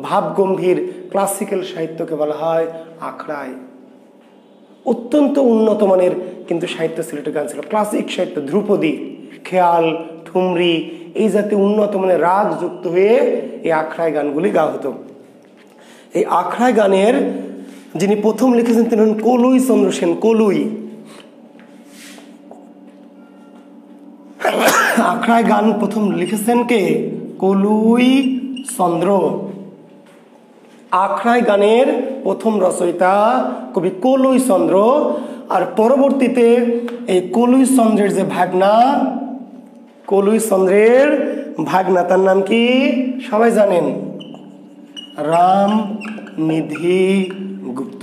Speaker 1: ভাবগম্ভীর ক্লাসিক্যাল সাহিত্যকে বলা হয় আখড়াই। অত্যন্ত উন্নত মানের কিন্তু সাহিত্য সিলেটের গান ছিল, ক্লাসিক সাহিত্য, ধ্রুপদী, খেয়াল, ঠুমরি, এই জাতীয় উন্নত মানের রাগ যুক্ত হয়ে এই আখড়াই গানগুলি গাওয়া হতো। এই আখড়াই গানের যিনি প্রথম লিখেছেন তিনি হলেন কলুই চন্দ্র সেন। আখড়াই গান প্রথম লিখেছেন কে? কলুই চন্দ্র। আখড়াই গানের প্রথম রচয়িতা কবি কলুই চন্দ্র। আর পরবর্তীতে এই কলুই চন্দ্রের যে ভাগনা, কলুই চন্দ্রের ভাগনা, তার নাম কি সবাই জানেন? রামনিধি গুপ্ত।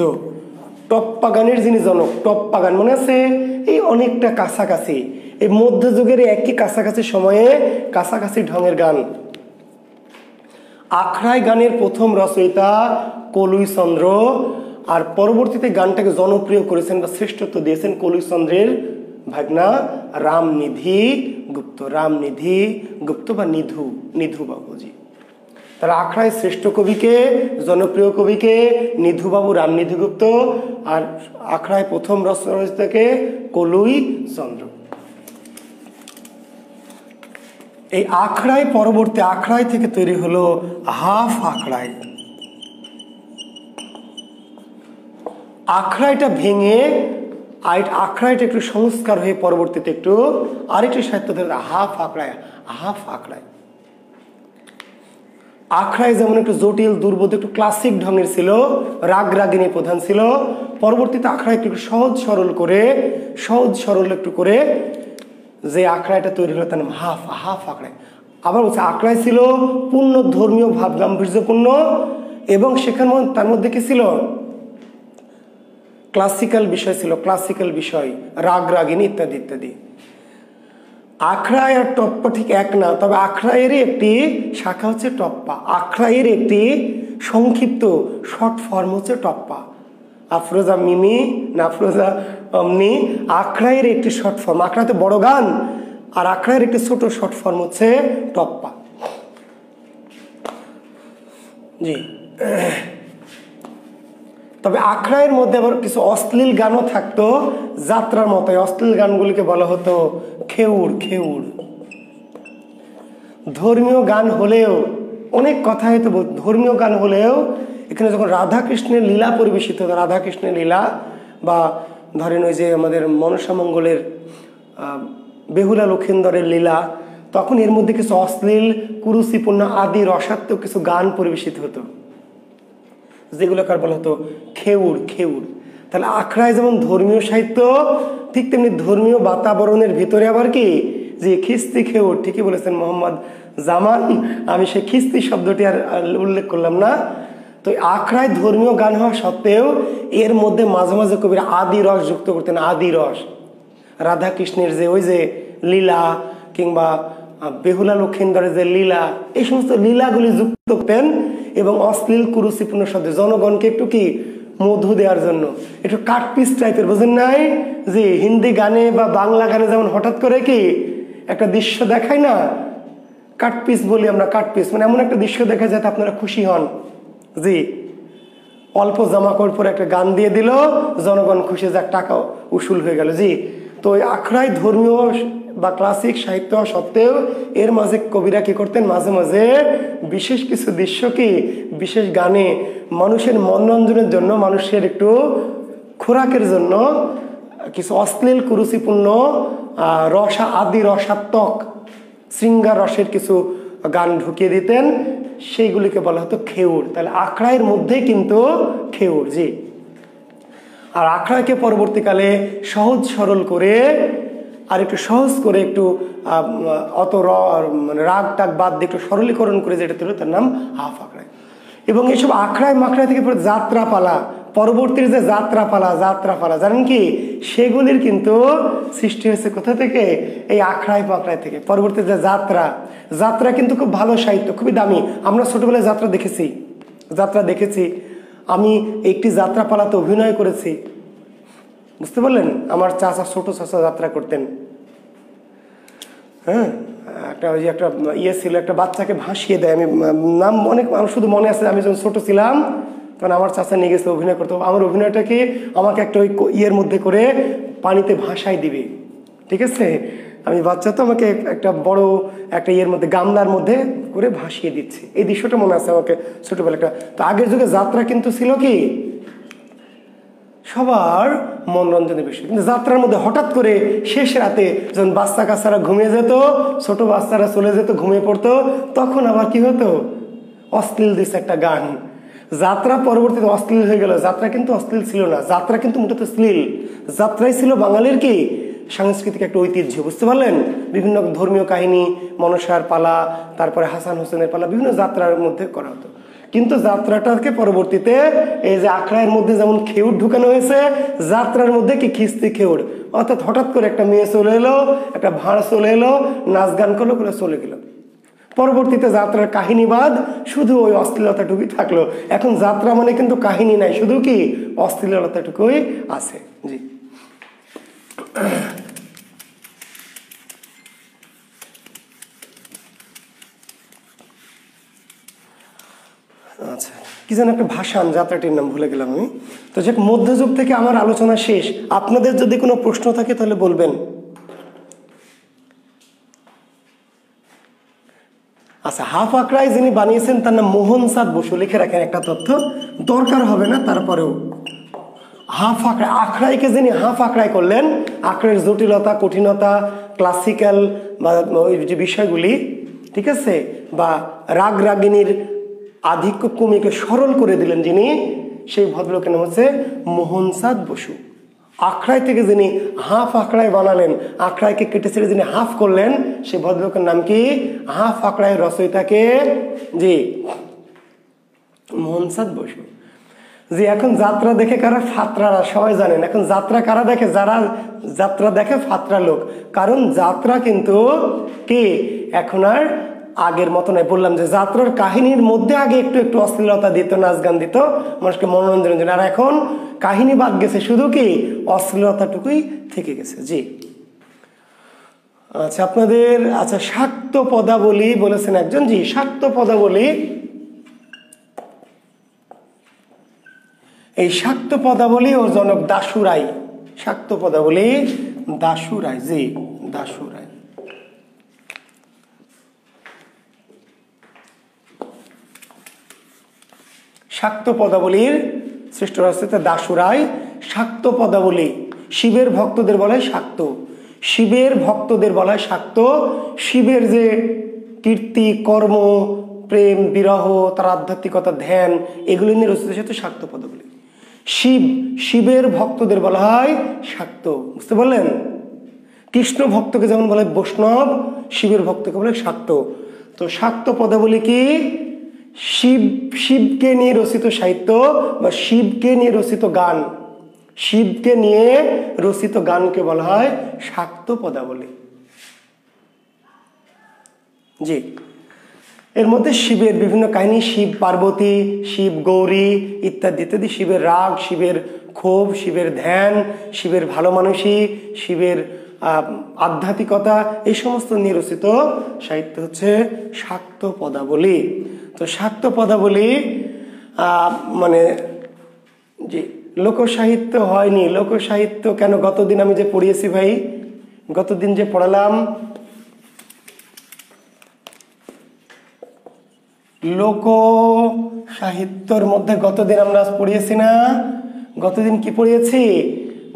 Speaker 1: টপ্পা গানের যিনি জনক, টপ্পা গান মনে আছে? এই অনেকটা কাছাকাছি, এই মধ্যযুগের একই কাছাকাছি সময়ে কাছাকাছি ঢঙের গান। আখড়াই গানের প্রথম রচয়িতা কলুই চন্দ্র, আর পরবর্তীতে গানটাকে জনপ্রিয় করেছেন বা শ্রেষ্ঠত্ব দিয়েছেন কলুই চন্দ্রের ভাগনা রামনিধি গুপ্ত বা নিধু বাবুজি। তারা আখড়াই শ্রেষ্ঠ কবিকে, জনপ্রিয় কবিকে নিধুবাবু রামনিধি গুপ্ত, আর আখড়াই প্রথম রচয়িতাকে কলুই চন্দ্র। এই আখড়াই পরবর্তী আখড়াই থেকে তৈরি হলো হাফ আখড়াই। আখড়াইটা ভেঙে আখড়াইটা একটু সংস্কার হয়ে পরবর্তীতে একটু আরেকটি সাহিত্য ধরে হাফ আখড়াই। আখড়াই যেমন একটু জটিল, দুর্বোধ্য, একটু ক্লাসিক ঢঙের ছিল, রাগ রাগিনী প্রধান ছিল। পরবর্তীতে আখড়াই একটু সহজ সরল একটু করে যে আখড়াইটা তৈরি হলো তার নাম হাফ আখড়াই। আবার বলছে আখড়াই ছিল পূর্ণ ধর্মীয় ভাব গাম্ভীর্যপূর্ণ, এবং সেখানে তার মধ্যে কি ছিল? ক্লাসিক্যাল বিষয়, রাগ রাগিনী ইত্যাদি। আখড়াই আর টপ্পা ঠিক এক না, তবে আখড়াইয়েরই একটি শাখা হচ্ছে টপ্পা। আখড়াইয়ের একটি সংক্ষিপ্ত শর্ট ফর্ম হচ্ছে টপ্পা। আফরোজা মিমি না আফরোজা অমনি, আখড়াইয়ের একটি শর্ট ফর্ম। আখড়াইতে বড় গান, আর আখড়াইয়ের একটি ছোট শর্ট ফর্ম হচ্ছে টপ্পা, জি। তবে আখড়াইয়ের মধ্যে আবার কিছু অশ্লীল গানও থাকতো, যাত্রার মতো। অশ্লীল গানগুলিকে বলা হতো খেউড়। ধর্মীয় গান হলেও অনেক কথা হয়তো, ধর্মীয় গান হলেও এখানে যখন রাধাকৃষ্ণের লীলা পরিবেশিত হতো, রাধাকৃষ্ণের লীলা, বা ধরেন ওই যে আমাদের মনসা মঙ্গলের বেহুলা লক্ষিন্দরের লীলা, তখন এর মধ্যে কিছু অশ্লীল, কুরুচিপূর্ণ, আদি রসাত্মক কিছু গান পরিবেশিত হতো, যেগুলোকে বলা হতো খেউড়। তাহলে আখড়াই যেমন ধর্মীয় সাহিত্য, ঠিক তেমনি ধর্মীয় বাতাবরণের ভিতরে আবার কি যে খিস্তি খেউড়। ঠিকই বলেছেন মোহাম্মদ জামান, আমি সেই খিস্তি শব্দটি আর উল্লেখ করলাম না। তো আখড়ায় ধর্মীয় গান হওয়া সত্ত্বেও এর মধ্যে মাঝে মাঝে কবিরা আদি রস যুক্ত করতেন। আদি রস, রাধা কৃষ্ণের যে ওই যে লীলা, কিংবা বেহুলা লক্ষিন্দরের যে লীলা, এই সমস্ত লীলাগুলি যুক্ত করতেন এবং অশ্লীল কুরুচিপূর্ণ শব্দে জনগণকে একটু কি মধু দেওয়ার জন্য, একটু কাটপিস টাইপের, বোঝেন নাই যে হিন্দি গানে বা বাংলা গানে যেমন হঠাৎ করে কি একটা দৃশ্য দেখায় না, কাটপিস বলি আমরা, কাটপিস মানে এমন একটা দৃশ্য দেখা যাতে আপনারা খুশি হন, জি অল্প জামা কাপড় পরে একটা গান দিয়ে দিল, জনগণ খুশি, যাক টাকা উসুল হয়ে গেল। জি, তো ওই আখড়ায় ধর্মীয় বা ক্লাসিক সাহিত্য সত্ত্বেও এর মাঝে কবিরা কি করতেন, মাঝে মাঝে বিশেষ কিছু দৃশ্য কি বিশেষ গানে মানুষের মনোরঞ্জনের জন্য, মানুষের একটু খোরাকের জন্য কিছু অশ্লীল কুরুচিপূর্ণ আদি রসাত্মক শৃঙ্গার রসের কিছু গান ঢুকিয়ে দিতেন, সেইগুলিকে বলা হতো খেউড়। তাহলে আখড়াইয়ের মধ্যে কিন্তু খেউড়। জি, আর আখড়াকে পরবর্তীকালে সহজ সরল করে আর একটু সহজ করে একটু অত মানে রাগ টাগ বাদ দিয়ে একটু সরলীকরণ করে যেটা তৈরি, তার নাম হাফ আখড়াই। এবং এইসব আখড়াই মাখড়াই থেকে পরে যাত্রাপালা, পরবর্তীর যে যাত্রাপালা জানেন কি, সেগুলির কিন্তু সৃষ্টি হয়েছে কোথা থেকে, এই আখড়াই পাখড়াই থেকে। পরবর্তী যে যাত্রা কিন্তু খুব ভালো সাহিত্য, খুবই দামি। আমরা ছোটবেলায় যাত্রা দেখেছি, আমি একটি যাত্রাপালাতে অভিনয় করেছি, বুঝতে পারলেন। আমার চাচা, ছোট চাচা যাত্রা করতেন, হ্যাঁ, একটা ওই যে একটা ইয়ে ছিল, একটা বাচ্চাকে ভাসিয়ে দেয়, আমি নাম অনেক আমার শুধু মনে আছে, আমি যখন ছোট ছিলাম তখন আমার চাচা নিয়ে গেছে অভিনয় করতে। আমার অভিনয়টাকে আমাকে একটা ওই ইয়ের মধ্যে করে পানিতে ভাসায় দিবে, ঠিক আছে, আমি বাচ্চা তো, আমাকে একটা বড় একটা ইয়ের মধ্যে গামলার মধ্যে করে ভাসিয়ে দিচ্ছে, এই দৃশ্যটা মনে আছে আমাকে ছোটবেলাটা। তো আগের যুগে যাত্রা কিন্তু ছিল কি সবার মনোরঞ্জনের বিষয়, কিন্তু যাত্রার মধ্যে হঠাৎ করে শেষ রাতে যখন বাচ্চা কাচ্চারা ঘুমিয়ে যেত, ছোট বাচ্চারা চলে যেত, ঘুমিয়ে পড়তো, তখন আবার কি হতো, অশ্লীল দিচ্ছে একটা গান। যাত্রা পরবর্তীতে অশ্লীল হয়ে গেল, যাত্রা কিন্তু অশ্লীল ছিল না, যাত্রা কিন্তু মূলত শ্লীল। যাত্রাই ছিল বাঙালির কি সাংস্কৃতিক একটা ঐতিহ্য, বুঝতে পারলেন। বিভিন্ন ধর্মীয় কাহিনী, মনসার পালা, তারপরে হাসান হোসেনের পালা, বিভিন্ন যাত্রার মধ্যে করা হতো। কিন্তু যাত্রাটাকে পরবর্তীতে এই যে আখড়াইয়ের মধ্যে যেমন খেউড় ঢুকানো হয়েছে, যাত্রার মধ্যে কি খিস্তি খেউড়, অর্থাৎ হঠাৎ করে একটা মেয়ে চলে এলো, একটা ভাঁড় চলে এলো, নাচ গান করলো, করে চলে গেল। পরবর্তীতে যাত্রার কাহিনীবাদ শুধু ওই অশ্লীলতাটুকুই থাকলো। এখন যাত্রা মানে কিন্তু কাহিনী নাই, শুধু কি অশ্লীলতাটুকুই আছে। জি, আচ্ছা, কি যেন একটা ভাষান, যাত্রাটির নাম ভুলে গেলাম আমি। তো যে মধ্যযুগ থেকে আমার আলোচনা শেষ, আপনাদের যদি কোনো প্রশ্ন থাকে তাহলে বলবেন। আচ্ছা, হাফ আখড়াই যিনি বানিয়েছেন তার নাম মোহন চাঁদ বসু, লিখে রাখেন একটা তথ্য, দরকার হবে না তারপরেও। হাফ আখড়াই, আখড়াইকে যিনি হাফ আখড়াই করলেন, আখড়াইয়ের জটিলতা, কঠিনতা, ক্লাসিক্যাল বা ওই যে বিষয়গুলি, ঠিক আছে, বা রাগ রাগিনীর আধিক্য কমিকে সরল করে দিলেন যিনি, সেই ভদ্রলোকের নাম হচ্ছে মোহন চাঁদ বসু। আখড়াই থেকে যিনি হাফ আখড়াই বানালেন, আখড়াইকে কেটে ছেড়ে যিনি হাফ করলেন, সেই ভদ্রলোকের নাম কি, হাফ আখড়াই রচয়িতাকে, জি মোহন চাঁদ বসু। জি, এখন যাত্রা দেখে কারা, ফাত্রারা, সবাই জানেন। এখন যাত্রা কারা দেখে, যারা যাত্রা দেখে ফাত্রা লোক, কারণ যাত্রা কিন্তু কি এখন আর আগের মতো নয়। বললাম যে যাত্রার কাহিনীর মধ্যে আগে একটু একটু অশ্লীলতা দিত, নাচ গান দিত, মানুষকে মনোরঞ্জনের জন্য, আর এখন কাহিনী বাদ গেছে, শুধু কি অশ্লীলতাটুকুই থেকে গেছে। জি, আচ্ছা, আপনাদের আচ্ছা শাক্ত পদাবলী বলেছেন একজন। জি, শাক্ত পদাবলী, এই শাক্ত পদাবলী ওর জনক দাশু রায়। শাক্ত পদাবলী দাশু রায়, জি দাশু রায়। শাক্ত পদাবলীর শ্রেষ্ঠ রচয়িতা দাশু রায়। শাক্ত পদাবলী, শিবের ভক্তদের বলা হয় শাক্ত, শিবের ভক্তদের বলা হয় শাক্ত। শিবের যে কীর্তি, কর্ম, প্রেম, বিরহ, তার আধ্যাত্মিকতা, ধ্যান, এগুলি নিয়ে রচিত সাথে শাক্ত পদাবলী। শিবের ভক্তদের বলা হয় শাক্ত, বুঝতে পারলেন। কৃষ্ণ ভক্তকে যেমন বলে বৈষ্ণব, শিবের ভক্তকে বলে শাক্ত। তো শাক্ত পদাবলী কি, শিবকে নিয়ে রচিত সাহিত্য বা শিবকে নিয়ে রচিত গান, শিবকে নিয়ে রচিত গানকে বলা হয় শাক্ত পদাবলী। জি, এর মধ্যে শিবের বিভিন্ন কাহিনী, শিব পার্বতী, শিব গৌরী ইত্যাদি ইত্যাদি, শিবের রাগ, শিবের ক্ষোভ, শিবের ধ্যান, শিবের ভালো মানুষী, শিবের আধ্যাত্মিকতা, এই সমস্ত নিয়ে রচিত সাহিত্য হচ্ছে শাক্ত পদাবলী। তো শাক্ত পদাবলী মানে জি, লোকসাহিত্য হয়নি। লোকসাহিত্য কেন? গতদিন আমি যে পড়িয়েছি ভাই, গতদিন যে পড়ালাম, লোক সাহিত্যর মধ্যে গতদিন আমরা পড়িয়েছি না? গতদিন কি পড়িয়েছি?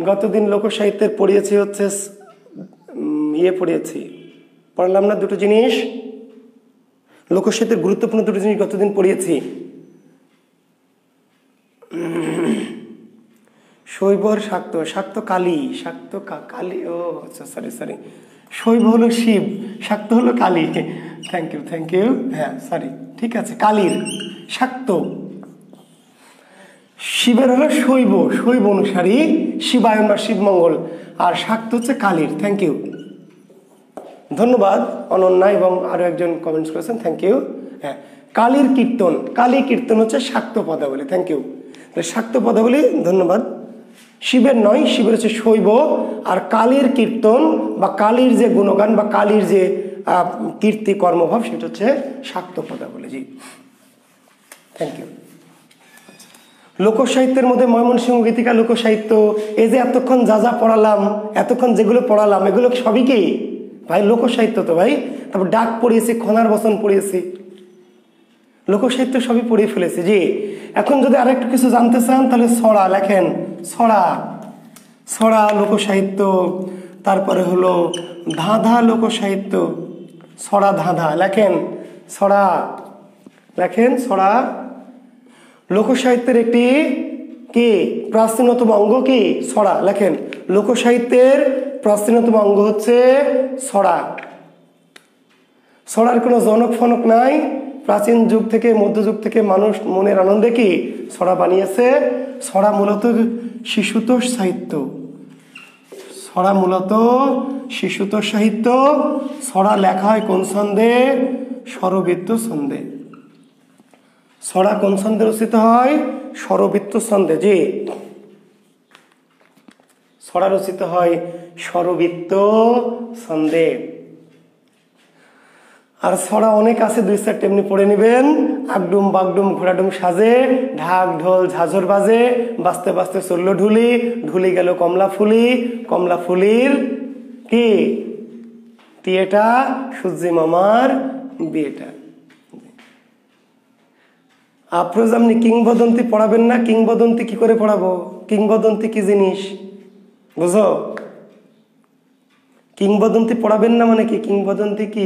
Speaker 1: গতদিন লোক সাহিত্যের পড়িয়েছি হচ্ছে পড়ালাম না দুটো জিনিস, লোকসাহিত্যের গুরুত্বপূর্ণ দুটো জিনিস গতদিন পড়িয়েছি। শৈব আর শাক্ত। শাক্ত কালী, শাক্ত কালী, ও আচ্ছা, সরি, শৈব হলো শিব, শাক্ত হলো কালী। থ্যাংক ইউ, হ্যাঁ সরি, ঠিক আছে, কালীর শাক্ত। শিবের হলো শৈব অনুসারী, শিবায়ন বা শিবমঙ্গল, আর শাক্ত হচ্ছে কালীর। থ্যাংক ইউ, ধন্যবাদ অনন্যা, এবং আরো একজন কমেন্টস করেছেন, থ্যাংক ইউ। হ্যাঁ, কালীর কীর্তন, কালী কীর্তন হচ্ছে শাক্ত পদাবলী। থ্যাংক ইউ, শাক্ত পদাবলী, ধন্যবাদ। শিবের নয়, শিবের হচ্ছে শৈব, আর কালীর কীর্তন বা কালীর যে গুণগান বা কালীর যে কীর্তি কর্মভাব, সেটা হচ্ছে শাক্ত পদাবলী। জি, থ্যাংক ইউ। লোকসাহিত্যের মধ্যে ময়মনসিংহ গীতিকা লোকসাহিত্য, এই যে এতক্ষণ যা পড়ালাম, এতক্ষণ যেগুলো পড়ালাম, এগুলো সবই কি ভাই লোকসাহিত্য? তো ভাই, তারপর ডাক পড়িয়েছি, খনার বচন পড়িয়েছি, লোকসাহিত্য সবই পড়িয়ে ফেলেছি। জি, এখন যদি আরেকটু কিছু জানতে চান তাহলে ছড়া লেখেন, ছড়া লোকসাহিত্য। তারপরে হলো ধাঁধা লোকসাহিত্য, ছড়া ধাঁধা লেখেন, ছড়া লোকসাহিত্যের একটি কি প্রাচীনতম অঙ্গ, কি ছড়া লেখেন। লোকসাহিত্যের প্রাচীনতম অঙ্গ হচ্ছে ছড়া। ছড়ার কোনো জনক ফনক নাই, প্রাচীন যুগ থেকে, মধ্যযুগ থেকে মানুষ মনের আনন্দে কি ছড়া বানিয়েছে। ছড়া মূলত শিশুতোষ সাহিত্য, ছড়া লেখা হয় কোন ছন্দে? স্বরবৃত্ত ছন্দে। ছড়া কোন ছন্দে রচিত হয়? স্বরবৃত্ত ছন্দে। জি, ছড়া রচিত হয় স্বরবৃত্ত ছন্দে। আর ছড়া অনেক আছে, 2-4 এমনি পড়ে নেবেন। আগডুম বাগডুম ঘোড়াডুম সাজে, ঢাক ঢোল ঝাঁঝর বাজে, বাজতে বাজতে চললো ঢুলি, ঢুলি গেল কমলা ফুলি, কমলা ফুলির কি টিয়েটা, সূর্যি মামার বিয়েটা। আফরোজ, আপনি কিংবদন্তি পড়াবেন না? কিংবদন্তি কি করে পড়াবো? কিংবদন্তি কি জিনিস বুঝো? কিংবদন্তি পড়াবেন না মানে কি? কিংবদন্তি কি?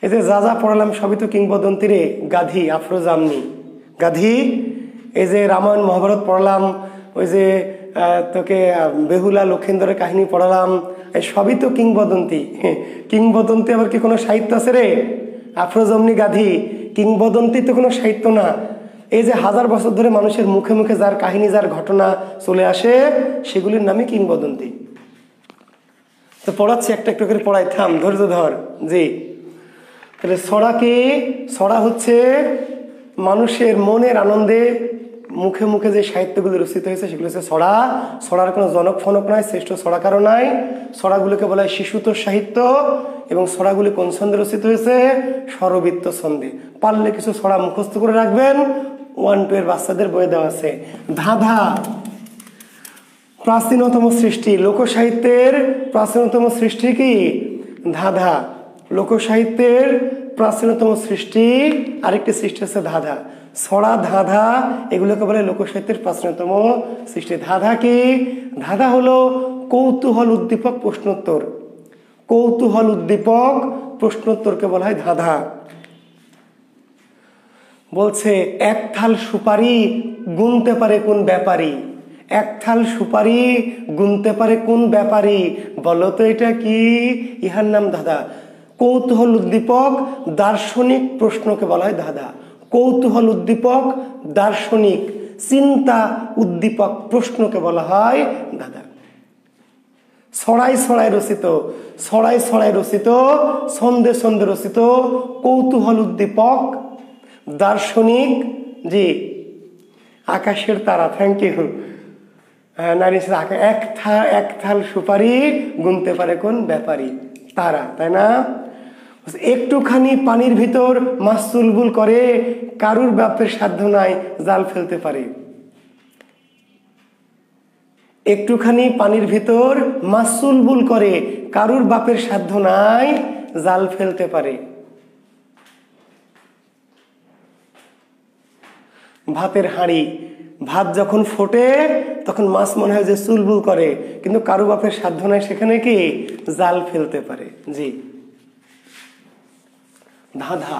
Speaker 1: এই যে যা পড়ালাম সবই তো কিংবদন্তি রে গাধি। আফরোজ আমনি গাধি। এই যে রামায়ণ মহাভারত পড়ালাম, ওই যে তোকে বেহুলা লক্ষিন্দরের কাহিনী পড়ালাম, এই সবই তো কিংবদন্তি। কিংবদন্তি আবার কি কোনো সাহিত্য আছে রে? আফরোজ অমনি গাধি, কিংবদন্তি তো কোনো সাহিত্য না। এই যে 1000 বছর ধরে মানুষের মুখে মুখে যার কাহিনী, যার ঘটনা চলে আসে, সেগুলির নামই কিংবদন্তি। তো পড়াচ্ছি, একটা একটু করে পড়াই, থাম, ধৈর্য ধর। জি, তাহলে ছড়া কি? ছড়া হচ্ছে মানুষের মনের আনন্দে মুখে মুখে যে সাহিত্যগুলো রচিত হয়েছে, সেগুলো হচ্ছে ছড়া। ছড়ার কোনো জনক ফনক নাই, শ্রেষ্ঠ ছড়াকারও নাই। ছড়াগুলোকে বলা হয় শিশুতোষ সাহিত্য। এবং ছড়াগুলি কোন ছন্দে রচিত হয়েছে? স্বরবৃত্ত ছন্দে। পারলে কিছু ছড়া মুখস্থ করে রাখবেন, 1-2 এর বাচ্চাদের বইয়ে দেওয়া আছে। ধাঁধা প্রাচীনতম সৃষ্টি, লোকসাহিত্যের প্রাচীনতম সৃষ্টি কি? ধাঁধা। লোকসাহিত্যের প্রাচীনতম সৃষ্টি, আরেকটি সৃষ্টি আছে ধাঁধা। ছড়া, ধাঁধা, এগুলোকে বলে লোকসাহিত্যের প্রাচীনতম সৃষ্টি। ধাঁধা কি? ধাঁধা হলো কৌতূহল উদ্দীপক প্রশ্নোত্তর। কৌতূহল উদ্দীপক প্রশ্নোত্তরকে বলা হয় ধাঁধা। বলছে, এক থাল সুপারি গুনতে পারে কোন ব্যাপারী? এক থাল সুপারি গুনতে পারে কোন ব্যাপারী? বলো তো এটা কি? ইহার নাম ধাঁধা। কৌতূহল উদ্দীপক দার্শনিক প্রশ্নকে বলা হয় ধাঁধা। কৌতূহল উদ্দীপক দার্শনিক চিন্তা উদ্দীপক প্রশ্নকে বলা হয় ধাঁধা। ছড়াই ছড়াই রচিত, ছড়াই ছড়াই রচিত, ছন্দে ছন্দে রচিত কৌতূহল উদ্দীপক দার্শনিক, জি আকাশের তারা। Thank you. নারী এক থাল সুপারি গুনতে পারে কোন ব্যাপারী? তারা, তাই না? একটুখানি পানির ভিতর মাছ চুলবুল করে, কারুর বাপের সাধ্য নাই জাল ফেলতে পারে। একটুখানি পানির ভিতর মাছ চুলবুল করে, কারুর বাপের সাধ্য নাই জাল ফেলতে পারে। ভাতের হাঁড়ি, ভাত যখন ফোটে তখন মাছ মনে হয় যে চুলবুল করে, কিন্তু কারু বাপের সাধ্য নাই সেখানে কি জাল ফেলতে পারে। জি ধাঁধা।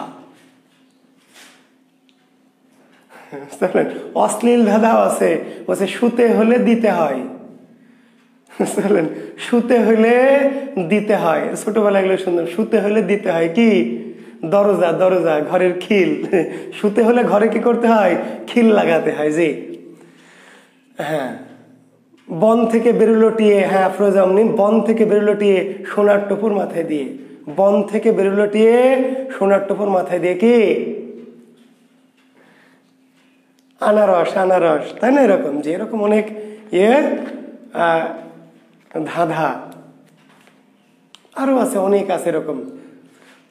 Speaker 1: অশ্লীল ধাঁধাও আছে, বলছে শুতে হলে দিতে হয়। শুতে হলে দিতে হয়, ছোটবেলা এগুলো সুন্দর। শুতে হলে দিতে হয় কি? দরজা, দরজা ঘরের খিল। শুতে হলে ঘরে কি করতে হয়? খিল লাগাতে হয়। জি হ্যাঁ। বন থেকে বেরোলো টিয়ে, হ্যাঁ আফরোজা অমনি, বন থেকে বেরোলো টিয়ে সোনার টুপুর মাথায় দিয়ে। বন থেকে বেরোলো টিয়ে সোনার টুপুর মাথায় দিয়ে কি? আনারস, আনারস, তাই না? এরকম যে এরকম অনেক ধাঁধা আরো আছে, অনেক আছে এরকম।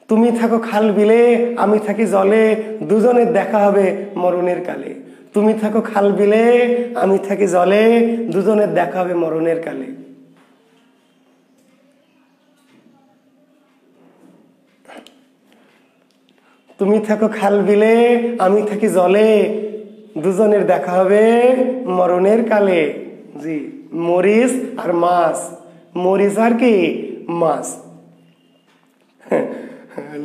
Speaker 1: তুমি থাকো খাল বিলে, আমি থাকি জলে, দুজনের দেখা হবে মরণের কালে। তুমি থাকো খাল বিলে, আমি থাকি জলে, দুজনের দেখা হবে মরণের কালে। তুমি থাকো খাল বিলে, আমি থাকি জলে, দুজনের দেখা হবে মরণের কালে। জি মরিচ আর মাছ, মরিচ আর কি মাছ,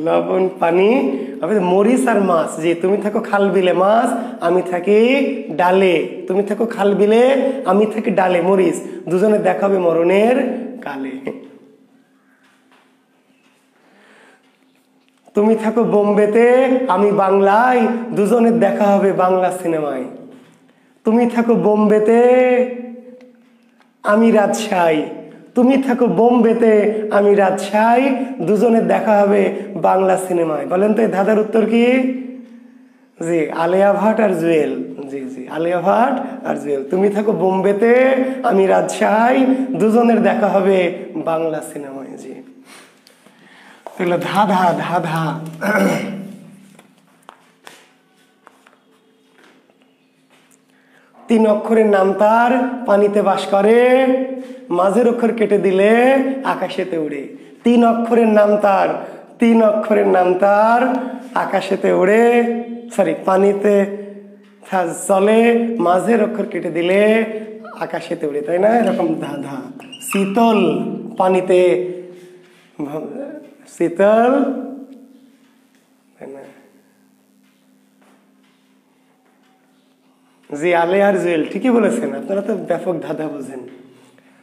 Speaker 1: লবণ পানি, মরিচ আর মাছ। জি তুমি থাকো খাল বিলে মাছ, আমি থাকি ডালে। তুমি থাকো খাল বিলে, আমি থাকি ডালে মরিচ, দুজনের দেখা হবে মরণের কালে। তুমি থাকো বোম্বেতে, আমি বাংলায়, দুজনের দেখা হবে বাংলা সিনেমায়। তুমি থাকো বোম্বেতে, আমি রাজশাহী। তুমি থাকো বোম্বেতে, আমি রাজশাহী, দুজনের দেখা হবে বাংলা সিনেমায়। বলেন তো এই ধাঁধার উত্তর কি? জি আলিয়া ভাট আর জুয়েল। জি জি আলিয়া ভাট আর জুয়েল। তুমি থাকো বোম্বেতে, আমি রাজশাহী, দুজনের দেখা হবে বাংলা সিনেমায়। জি এগুলো ধাঁধা, ধাঁধা। তিন অক্ষরের নাম তার, পানিতে বাস করে, মাঝের অক্ষর কেটে দিলে আকাশেতে উড়ে। তিন অক্ষরের নাম তার, তিন অক্ষরের নাম তার, আকাশেতে উড়ে, সরি পানিতে চলে, মাঝের অক্ষর কেটে দিলে আকাশেতে উড়ে, তাই না? এরকম ধাঁধা। শীতল, পানিতে শীতল, জি আলে আর জুয়েল, ঠিকই বলেছেন, আপনারা তো ব্যাপক ধাঁধা বোঝেন।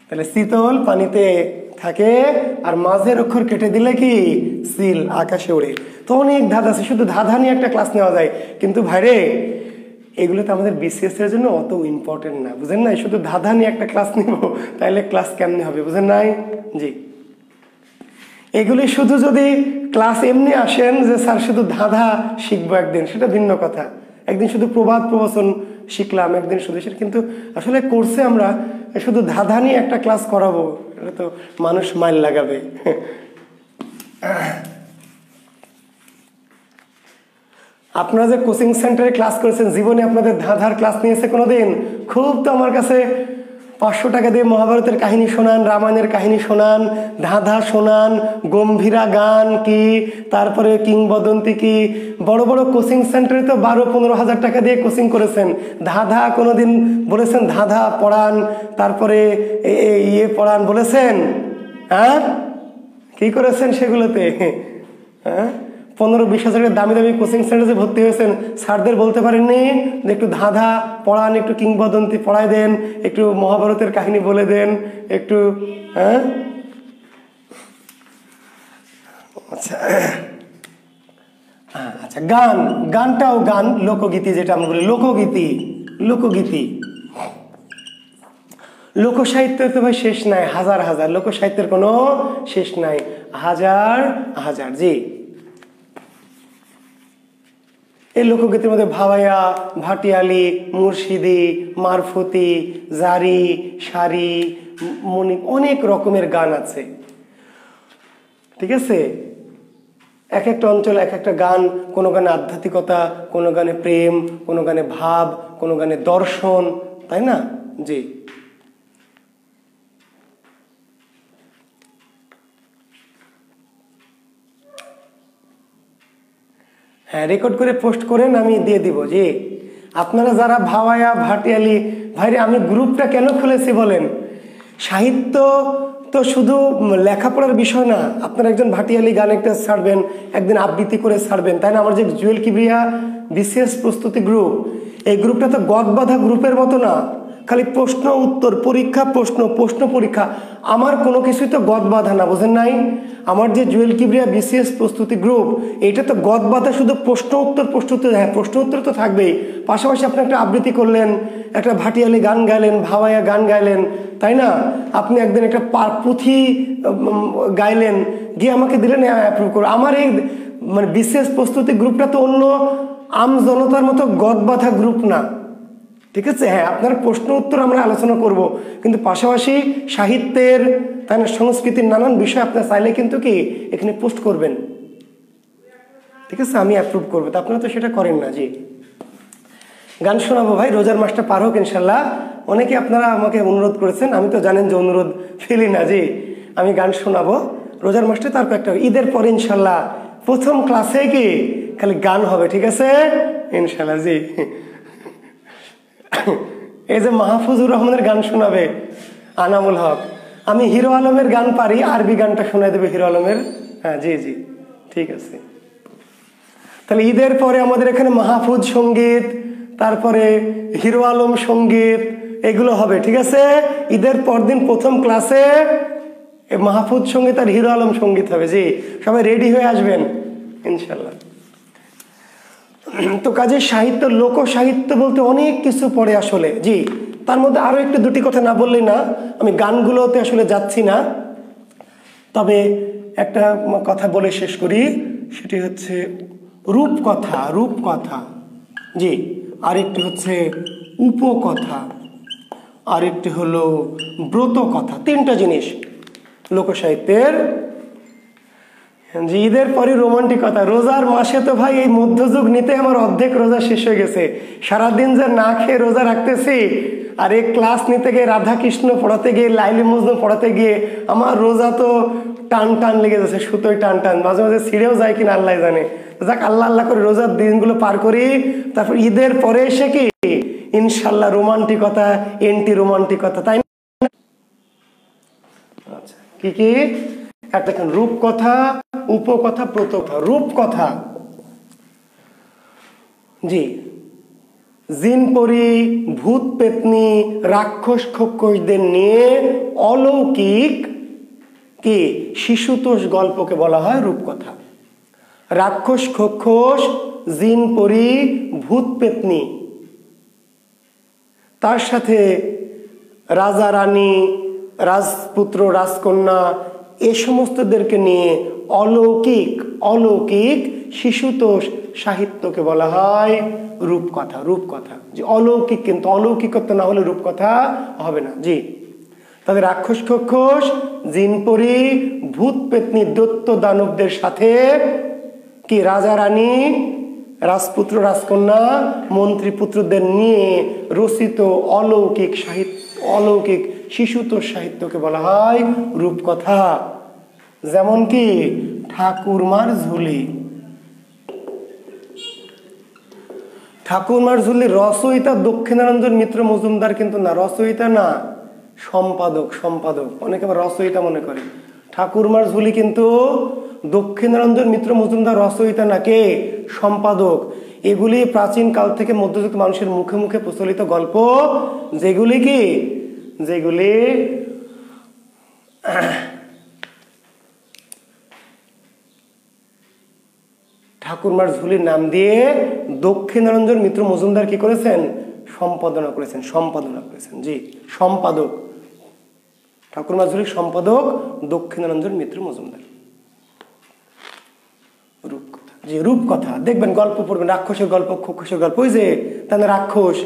Speaker 1: তাহলে শীতল পানিতে থাকে, আর মাঝের অক্ষর কেটে দিলে কি সিল, আকাশে ওড়ে। তো অনেক ধাঁধা আছে, শুধু ধাঁধা নিয়ে একটা ক্লাস নেওয়া যায়। কিন্তু ভাইরে এগুলো তো আমাদের বিসিএস এর জন্য অত ইম্পর্টেন্ট না, বুঝেন নাই? শুধু ধাঁধা নিয়ে একটা ক্লাস নিব, তাহলে ক্লাস কেমনে হবে, বুঝেন নাই? জি এগুলি শুধু যদি ক্লাস এমনি আসেন যে স্যার শুধু ধাঁধা শিখবো একদিন, সেটা ভিন্ন কথা। একদিন শুধু প্রবাদ প্রবচন শিখলাম, একদিন শুধু সেটা, কিন্তু আসলে কোর্সে আমরা শুধু ধাঁধা নিয়ে একটা ক্লাস করাবো, এটা তো মানুষ মাইল লাগাবে। আপনারা যে কোচিং সেন্টারে ক্লাস করেছেন, জীবনে আপনাদের ধাঁধার ক্লাস নিয়েছে কোনোদিন? খুব তো আমার কাছে 500 টাকা দিয়ে মহাভারতের কাহিনী শোনান, রামায়ণের কাহিনী শোনান, ধাঁধা শোনান, গম্ভীরা গান কি, তারপরে কিংবদন্তি কি। বড় বড় কোচিং সেন্টারে তো 12-15 হাজার টাকা দিয়ে কোচিং করেছেন। ধাঁধা কোনোদিন বলেছেন ধাঁধা পড়ান, তারপরে পড়ান বলেছেন? হ্যাঁ কি করেছেন সেগুলোতে? হ্যাঁ 15-20 হাজারের দামি দামি কোচিং সেন্টারে ভর্তি হয়েছেন, স্যারদের বলতে পারেননি যে একটু ধাঁধা পড়ান, একটু কিংবদন্তি পড়ায় দেন, একটু মহাভারতের কাহিনী বলে দেন একটু? হ্যাঁ আচ্ছা আচ্ছা, গান, গানটাও গান, লোকগীতি যেটা আমরা বলি লোকগীতি, লোকগীতি লোকসাহিত্যের তো ভাই শেষ নাই, হাজার হাজার, লোকসাহিত্যের কোনো শেষ নাই, হাজার হাজার। জি, এই লোকগীতির মধ্যে ভাওয়াইয়া, ভাটিয়ালি, মুর্শিদি, মারফতি, জারি, সারি, মণি, অনেক রকমের গান আছে। ঠিক আছে, এক একটা অঞ্চলে এক একটা গান, কোনো গানে আধ্যাত্মিকতা, কোনো গানে প্রেম, কোনো গানে ভাব, কোনো গানে দর্শন, তাই না? জি, হ্যাঁ, রেকর্ড করে পোস্ট করেন, আমি দিয়ে দিব। জি, আপনারা যারা ভাওয়াইয়া, ভাটিয়ালি, ভাইরে আমি গ্রুপটা কেন খুলেছি বলেন? সাহিত্য তো শুধু লেখাপড়ার বিষয় না। আপনারা একজন ভাটিয়ালি গান একটা ছাড়বেন, একদিন আবৃত্তি করে ছাড়বেন, তাই না? আমার যে জুয়েল কিবরিয়া বিসিএস প্রস্তুতি গ্রুপ, এই গ্রুপটা তো গদ বাঁধা গ্রুপের মতো না, খালি প্রশ্ন উত্তর, পরীক্ষা প্রশ্ন, প্রশ্ন পরীক্ষা। আমার কোনো কিছুই তো গদ বাঁধা না, বোঝেন নাই? আমার যে জুয়েল কিবরিয়া বিসিএস প্রস্তুতি গ্রুপ, এটা তো গদ বাঁধা শুধু প্রশ্ন উত্তর, প্রশ্ন উত্তর। হ্যাঁ, প্রশ্ন উত্তর তো থাকবেই, পাশাপাশি আপনি একটা আবৃত্তি করলেন, একটা ভাটিয়ালি গান গাইলেন, ভাওয়াইয়া গান গাইলেন, তাই না? আপনি একদিন একটা পুঁথি গাইলেন, গিয়ে আমাকে দিলেন, অ্যাপ্রুভ করো। আমার এই মানে বিসিএস প্রস্তুতি গ্রুপটা তো অন্য আম জনতার মতো গদ বাঁধা গ্রুপ না। ঠিক আছে, হ্যাঁ, আপনার প্রশ্ন উত্তর আমরা আলোচনা করব, কিন্তু পাশাপাশি সাহিত্যের, তাই না, সংস্কৃতির নানান বিষয় আপনার চাইলে কিন্তু কি এখানে পোস্ট করবেন। ঠিক আছে, আমি অ্যাপ্রুভ করবো, তো আপনারা তো সেটা করেন না। জি, গান শোনাবো ভাই, রোজার মাসটা পার হোক ইনশাল্লাহ। অনেকে আপনারা আমাকে অনুরোধ করেছেন, আমি তো জানেন যে অনুরোধ ফেলি না। জি, আমি গান শোনাবো রোজার মাসটা, তারপর একটা ঈদের পরে ইনশাল্লাহ প্রথম ক্লাসে কি খালি গান হবে। ঠিক আছে ইনশাল্লাহ। জি, এই যে মাহফুজুর রহমানের গান শোনাবে আনামুল হক, আমি হিরো আলমের গান পারি, আরবি গানটা শোনাই দেবে হিরো আলমের। হ্যাঁ, জি জি, ঠিক আছে। তাহলে ঈদের পরে আমাদের এখানে মাহফুজ সঙ্গীত, তারপরে হিরো আলম সঙ্গীত, এগুলো হবে। ঠিক আছে, ঈদের পরদিন প্রথম ক্লাসে মাহফুজ সঙ্গীত আর হিরো আলম সঙ্গীত হবে। জি, সবাই রেডি হয়ে আসবেন ইনশাল্লাহ। তো কাজে সাহিত্য, লোক সাহিত্য বলতে অনেক কিছু পড়ে আসলে। জি, তার মধ্যে আরো একটু দুটি কথা না বললেই না, আমি গানগুলোতে আসলে যাচ্ছি না, তবে একটা কথা বলে শেষ করি, সেটি হচ্ছে রূপকথা। রূপকথা, জি, আরেকটি হচ্ছে উপকথা, আরেকটি হলো ব্রত কথা। তিনটা জিনিস লোকসাহিত্যের। ঈদের পরে রোমান্টিকতা, রোজার মাসে তো ভাই এই মধ্যযুগ নিতে আমার অর্ধেক রোজা শেষ হয়ে গেছে। সারাদিন যে না খেয়ে রোজা রাখতেছি, আর এই ক্লাস নিতে গিয়ে, রাধা কৃষ্ণ পড়াতে গিয়ে, লাইলি মজনু পড়াতে গিয়ে আমার রোজা তো টান টান লেগে যাচ্ছে, সুতোয় টান টান, মাঝে মাঝে ছিঁড়েও যায় কিনা আল্লাহ জানে। যাক, আল্লাহ আল্লাহ করে রোজার দিনগুলো পার করি, তারপর ঈদের পরে এসে কি ইনশাল্লাহ রোমান্টিকতা, এন্টি রোমান্টিকতা, তাই না? আচ্ছা, কি কি দেখেন, রূপকথা, উপকথা, প্রতকথা। রূপকথা, জি, জিনপরি, ভূত পেতনি, রাক্ষস খক্ষসদের নিয়ে অলৌকিক কি শিশুতোষ গল্পকে বলা হয় রূপকথা। রাক্ষস খক্ষস, জিনপরি, ভূত পেতনি, তার সাথে রাজা রানী, রাজপুত্র, রাজকন্যা, এ সমস্তদেরকে নিয়ে অলৌকিক অলৌকিক শিশুতোষ সাহিত্যকে বলা হয় রূপকথা। রূপকথা, যে অলৌকিক, কিন্তু অলৌকিকত্ব না হলে রূপকথা হবে না। জি, তাদের রাক্ষস খক্ষস, জিনপরি, ভূত পেতনি, দৈত্য দানবদের সাথে কি রাজা রানী, রাজপুত্র, রাজকন্যা, মন্ত্রী পুত্রদের নিয়ে রচিত অলৌকিক সাহিত্য, অলৌকিক শিশুতোষ সাহিত্যকে বলা হয় রূপকথা। যেমন কি ঠাকুরমার ঝুলি। ঠাকুরমার ঝুলি রচয়িতা দক্ষিণারঞ্জন মিত্র মজুমদার, কিন্তু না, রচয়িতা না, সম্পাদক। সম্পাদক, অনেকে আবার রচয়িতা মনে করে। ঠাকুরমার ঝুলি কিন্তু দক্ষিণারঞ্জন মিত্র মজুমদার রচয়িতা না, কে? সম্পাদক। এগুলি প্রাচীন কাল থেকে মধ্যযুগ মানুষের মুখে মুখে প্রচলিত গল্প, যেগুলি কি, যেগুলি ঠাকুরমার ঝুলির নাম দিয়ে দক্ষিণারঞ্জন মিত্র মজুমদার কি করেছেন? সম্পাদনা করেছেন, সম্পাদনা করেছেন। জি, সম্পাদক, ঠাকুরমার ঝুলির সম্পাদক দক্ষিণারঞ্জন মিত্র মজুমদার। রূপকথা, জি রূপকথা দেখবেন, গল্প পড়বেন, রাক্ষসের গল্প, খক্ষসের গল্প। ওই যে তাদের রাক্ষস,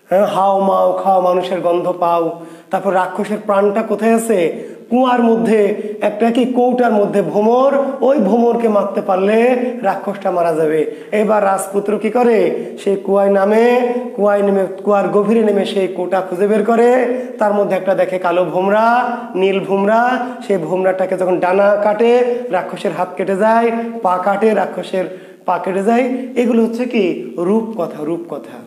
Speaker 1: হ্যাঁ, হাও মাও খাও মানুষের গন্ধ পাও। তারপর রাক্ষসের প্রাণটা কোথায় আছে? কুয়ার মধ্যে, একটা কি কৌটার মধ্যে ভ্রমর, ওই ভ্রমরকে মারতে পারলে রাক্ষসটা মারা যাবে। এবার রাজপুত্র কি করে? সেই কুয়ায় নেমে, কুয়ার গভীরে নেমে সেই কৌটা খুঁজে বের করে। তার মধ্যে একটা দেখে কালো ভোমরা, নীল ভোমরা। সেই ভোমরাটাকে যখন ডানা কাটে, রাক্ষসের হাত কেটে যায়, পা কাটে, রাক্ষসের পা কেটে যায়। এগুলো হচ্ছে কি রূপকথা, রূপকথা।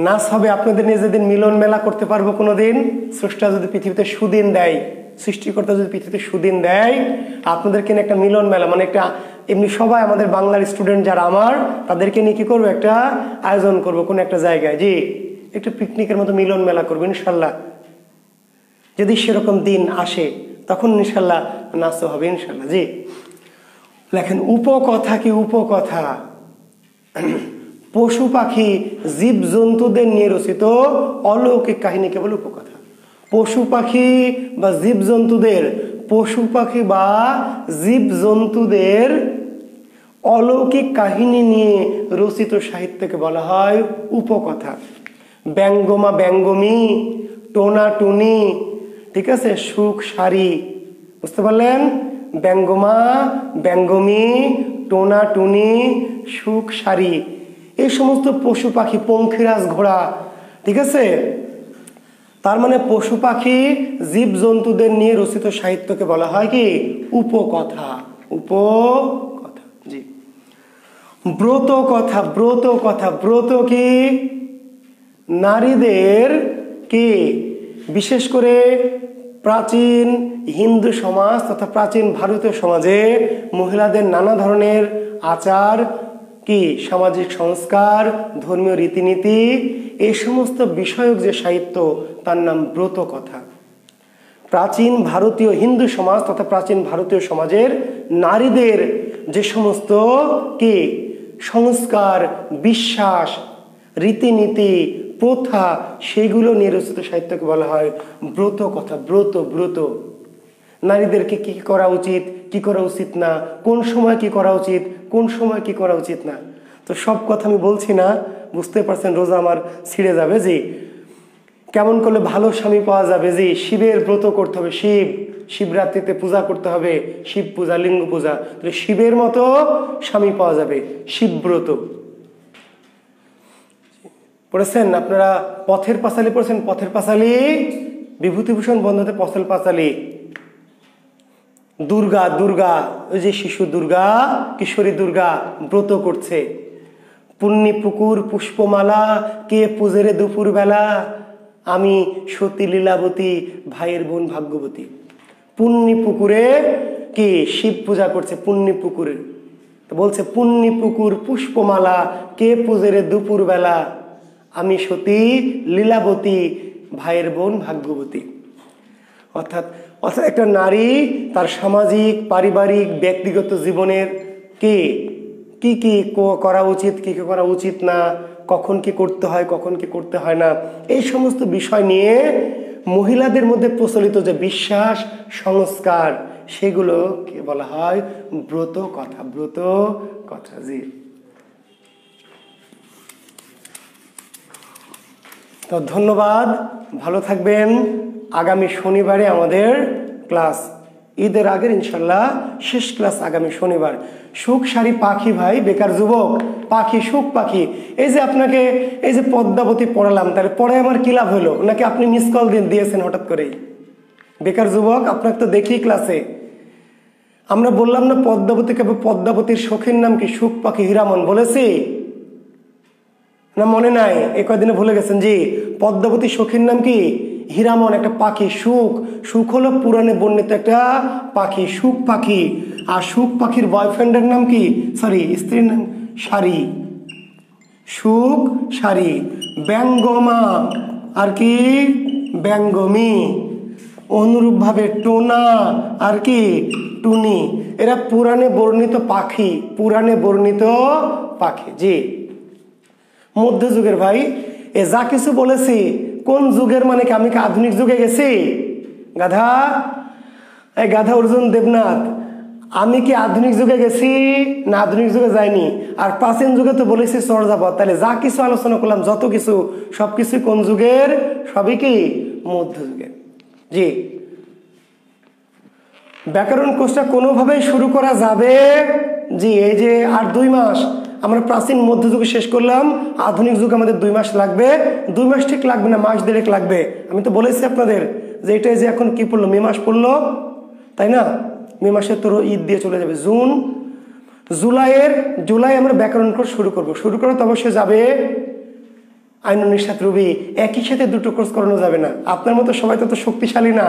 Speaker 1: নাচ হবে আপনাদের নিয়ে যেদিন মিলন মেলা করতে পারবো কোনোদিন, স্রষ্টা যদি পৃথিবীতে সুদিন দেয়, সৃষ্টিকর্তা যদি পৃথিবীতে সুদিন দেয়, আপনাদেরকে নিয়ে একটা মিলন মেলা, মানে একটা এমনি সবাই আমাদের বাংলার স্টুডেন্ট যারা আমার, তাদেরকে নিয়ে কি করবো? একটা আয়োজন করবো কোনো একটা জায়গায়। জি, একটু পিকনিকের মতো মিলন মেলা করবো ইনশাল্লাহ। যদি সেরকম দিন আসে তখন ইনশাল্লাহ নাচও হবে ইনশাল্লাহ। জি, লেখেন উপকথা। কি উপকথা? পশু পাখি জীব জন্তুদের নিয়ে রচিত অলৌকিক কাহিনী কেবল উপকথা। পশু পাখি বা জীব জন্তুদের, পশু পাখি বা জীব জন্তুদের অলৌকিক কাহিনী নিয়ে রচিত সাহিত্যকে বলা হয় উপকথা। ব্যঙ্গমা ব্যঙ্গমী, টোনা টুনি, ঠিক আছে, সুখ সারি, বুঝতে পারলেন? ব্যঙ্গমা ব্যঙ্গমী, টোনা টুনি, সুখ সারি, এই সমস্ত পশু পাখি, পঙ্খিরাজ ঘোড়া, ঠিক আছে। তার মানে পশু পাখি জীব জন্তুদের নিয়ে রচিত সাহিত্যকে বলা হয় কি উপকথা, উপকথা। জি, ব্রত কথা। ব্রত কথা, ব্রত কি? নারীদের কি, বিশেষ করে প্রাচীন হিন্দু সমাজ তথা প্রাচীন ভারতীয় সমাজে মহিলাদের নানা ধরনের আচার, কি সামাজিক সংস্কার, ধর্মীয় রীতিনীতি, এই সমস্ত বিষয়ক যে সাহিত্য, তার নাম ব্রত কথা। প্রাচীন ভারতীয় হিন্দু সমাজ তথা প্রাচীন ভারতীয় সমাজের নারীদের যে সমস্ত কি সংস্কার, বিশ্বাস, রীতিনীতি, প্রথা, সেইগুলো নিয়ে রচিত সাহিত্যকে বলা হয় ব্রত কথা। ব্রত, ব্রত। নারীদেরকে কি করা উচিত, কি করা উচিত না, কোন সময় কি করা উচিত, কোন সময় কি করা উচিত না। তো সব কথা আমি বলছি না, বুঝতে পারছেন, রোজা আমার ছিঁড়ে যাবে। যে কেমন করলে ভালো স্বামী পাওয়া যাবে, যে শিবের ব্রত করতে হবে, শিবরাত্রিতে পূজা করতে হবে, শিব পূজা, লিঙ্গ পূজা, তাহলে শিবের মতো স্বামী পাওয়া যাবে, শিবব্রত। পড়েছেন আপনারা? পথের পাঁচালী পড়েছেন? পথের পাঁচালী, বিভূতিভূষণ বন্দ্যোপাধ্যায় পথের পাঁচালী। দুর্গা, দুর্গা, ওই যে শিশু দুর্গা, কিশোরী দুর্গা ব্রত করছে। পুণ্যি পুকুর পুষ্পমালা, কে পুজেরে দুপুর বেলা, আমি সতী লীলাবতী, ভাইয়ের বোন ভাগ্যবতী। পুণ্যি পুকুরে কি শিব পূজা করছে, পুণ্যি পুকুরে। তো বলছে পুণ্যি পুকুর পুষ্পমালা, কে পুজেরে দুপুর বেলা, আমি সতী লীলাবতী, ভাইয়ের বোন ভাগ্যবতী। অর্থাৎ একটা নারী তার সামাজিক, পারিবারিক, ব্যক্তিগত জীবনের কি কি কি করা উচিত, কি কি করা উচিত না, কখন কি করতে হয়, কখন কি করতে হয় না, এই সমস্ত বিষয় নিয়ে মহিলাদের মধ্যে প্রচলিত যে বিশ্বাস, সংস্কার, সেগুলোকে বলা হয় ব্রত কথা। ব্রত কথা। জি, তো ধন্যবাদ, ভালো থাকবেন। আগামী শনিবারে আমাদের ক্লাস, ঈদের আগের ইনশাল্লাহ শেষ ক্লাস আগামী শনিবার। সুখ সারি পাখি ভাই, বেকার যুবক, পাখি, সুখ পাখি। এই যে আপনাকে এই যে পদ্মাবতী পড়ালাম, তাহলে পড়ে আমার কি লাভ হলো? নাকি আপনি মিস কল দিয়েছেন হঠাৎ করেই? বেকার যুবক, আপনাকে তো দেখি ক্লাসে আমরা বললাম না পদ্মাবতীকে, পদ্মাবতীর শখের নাম কি? সুখ পাখি, হীরামন, বলেছি না? মনে নাই? এ কয়দিনে ভুলে গেছেন? জি, পদ্মাবতী সখীর নাম কি? হীরামন, একটা পাখি। সুখ, সুখ হলো পুরাণে বর্ণিত একটা পাখি, সুখ পাখি। আর সুখ পাখির বয়ফ্রেন্ডের নাম কি, সরি স্ত্রীর নাম সারি, সুখ সারি। ব্যঙ্গমা আর কি? ব্যঙ্গমী। অনুরূপভাবে টোনা আর কি টুনি, এরা পুরাণে বর্ণিত পাখি, পুরাণে বর্ণিত পাখি। জি, মধ্যযুগের ভাই এ যা কিছু বলেছি কোন যুগের, মানে কি আমি কি আধুনিক যুগে গেছি? গাধা, এই গাধা অর্জুন দেবনাথ, আমি কি আধুনিক যুগে গেছি না আধুনিক যুগে যাইনি? আর প্রাচীন যুগে তো বলেছি চর্যাপদ। তাহলে যা কিছু আলোচনা করলাম যত কিছু সবকিছু কোন যুগের? সবই কি মধ্যযুগের। জি, ব্যাকরণ কোর্সটা কোনোভাবেই শুরু করা যাবে। জি, এই যে 8-2 মাস আমরা প্রাচীন মধ্যযুগে শেষ করলাম, আধুনিক যুগে আমাদের 2 মাস লাগবে। 2 মাস ঠিক লাগবে না, মাস দেড়েক লাগবে। আমি তো বলেছি আপনাদের যে এটাই যে এখন কি পড়লো, মে মাস পড়লো, তাই না? মে মাসে তোর ঈদ দিয়ে চলে যাবে জুন, জুলাই আমরা ব্যাকরণ কোর্স শুরু করব। শুরু করা তো অবশ্যই যাবে আইনুন নিশাত রুবি, একই সাথে দুটো কোর্স করানো যাবে না। আপনার মতো সবাই তো শক্তিশালী না,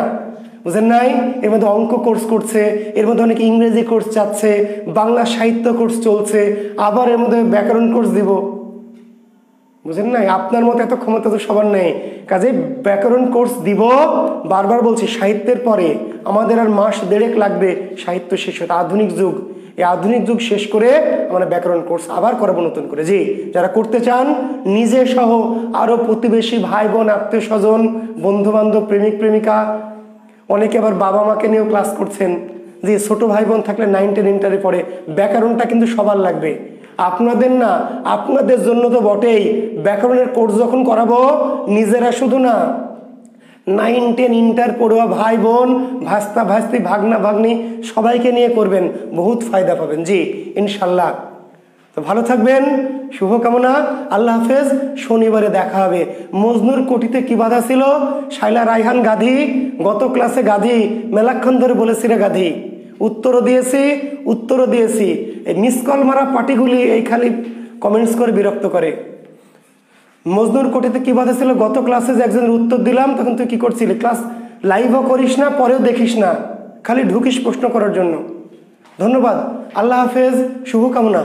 Speaker 1: বুঝেন নাই? এর মধ্যে অঙ্ক কোর্স করছে, এর মধ্যে অনেকে ইংরেজি কোর্স চাচ্ছে, বাংলা সাহিত্য কোর্স চলছে, আবার এর মধ্যে ব্যাকরণ কোর্স দিব, বুঝেন নাই? আপনার মতো এত ক্ষমতা তো সবার নেই। কাজে ব্যাকরণ কোর্স দিব, বারবার বলছি সাহিত্যের পরে আমাদের আর মাস দেড়েক লাগবে সাহিত্য শেষ হতে, আধুনিক যুগ। এই আধুনিক যুগ শেষ করে আমরা ব্যাকরণ কোর্স আবার করাবো নতুন করে। জি, যারা করতে চান নিজে সহ আরও প্রতিবেশী ভাই বোন আত্মীয় স্বজন বন্ধু বান্ধব প্রেমিক প্রেমিকা, অনেকে আবার বাবা মাকে নিয়েও ক্লাস করছেন। যে ছোট ভাই বোন থাকলে 9-10 ইন্টারে পড়ে, ব্যাকরণটা কিন্তু সবার লাগবে, আপনাদের না, আপনাদের জন্য তো বটেই। ব্যাকরণের কোর্স যখন করাবো নিজেরা শুধু না, 9-10 ইন্টার পড়ুয়া ভাই বোন ভাস্তা ভাস্তি ভাগনা ভাগ্নি সবাইকে নিয়ে করবেন, বহুত ফায়দা পাবেন। জি ইনশাল্লাহ। তো ভালো থাকবেন, শুভকামনা, আল্লাহ হাফেজ। শনিবারে দেখা হবে। মজনুর কোটিতে কি বাধা ছিল? শাইলা রায়হান গাধি, গত ক্লাসে গাধি মেলাক্ষণ ধরে বলেছি রে গাধি, উত্তরও দিয়েছি। এই মিস কল মারা পার্টিগুলি এই খালি কমেন্টস করে বিরক্ত করে। মজনুর কোটিতে কি বাধা ছিল? গত ক্লাসে যে একজনের উত্তর দিলাম তখন তুই কি করছিলি? ক্লাস লাইভও করিস না, পরেও দেখিস না, খালি ঢুকিস প্রশ্ন করার জন্য। ধন্যবাদ, আল্লাহ হাফেজ, শুভকামনা।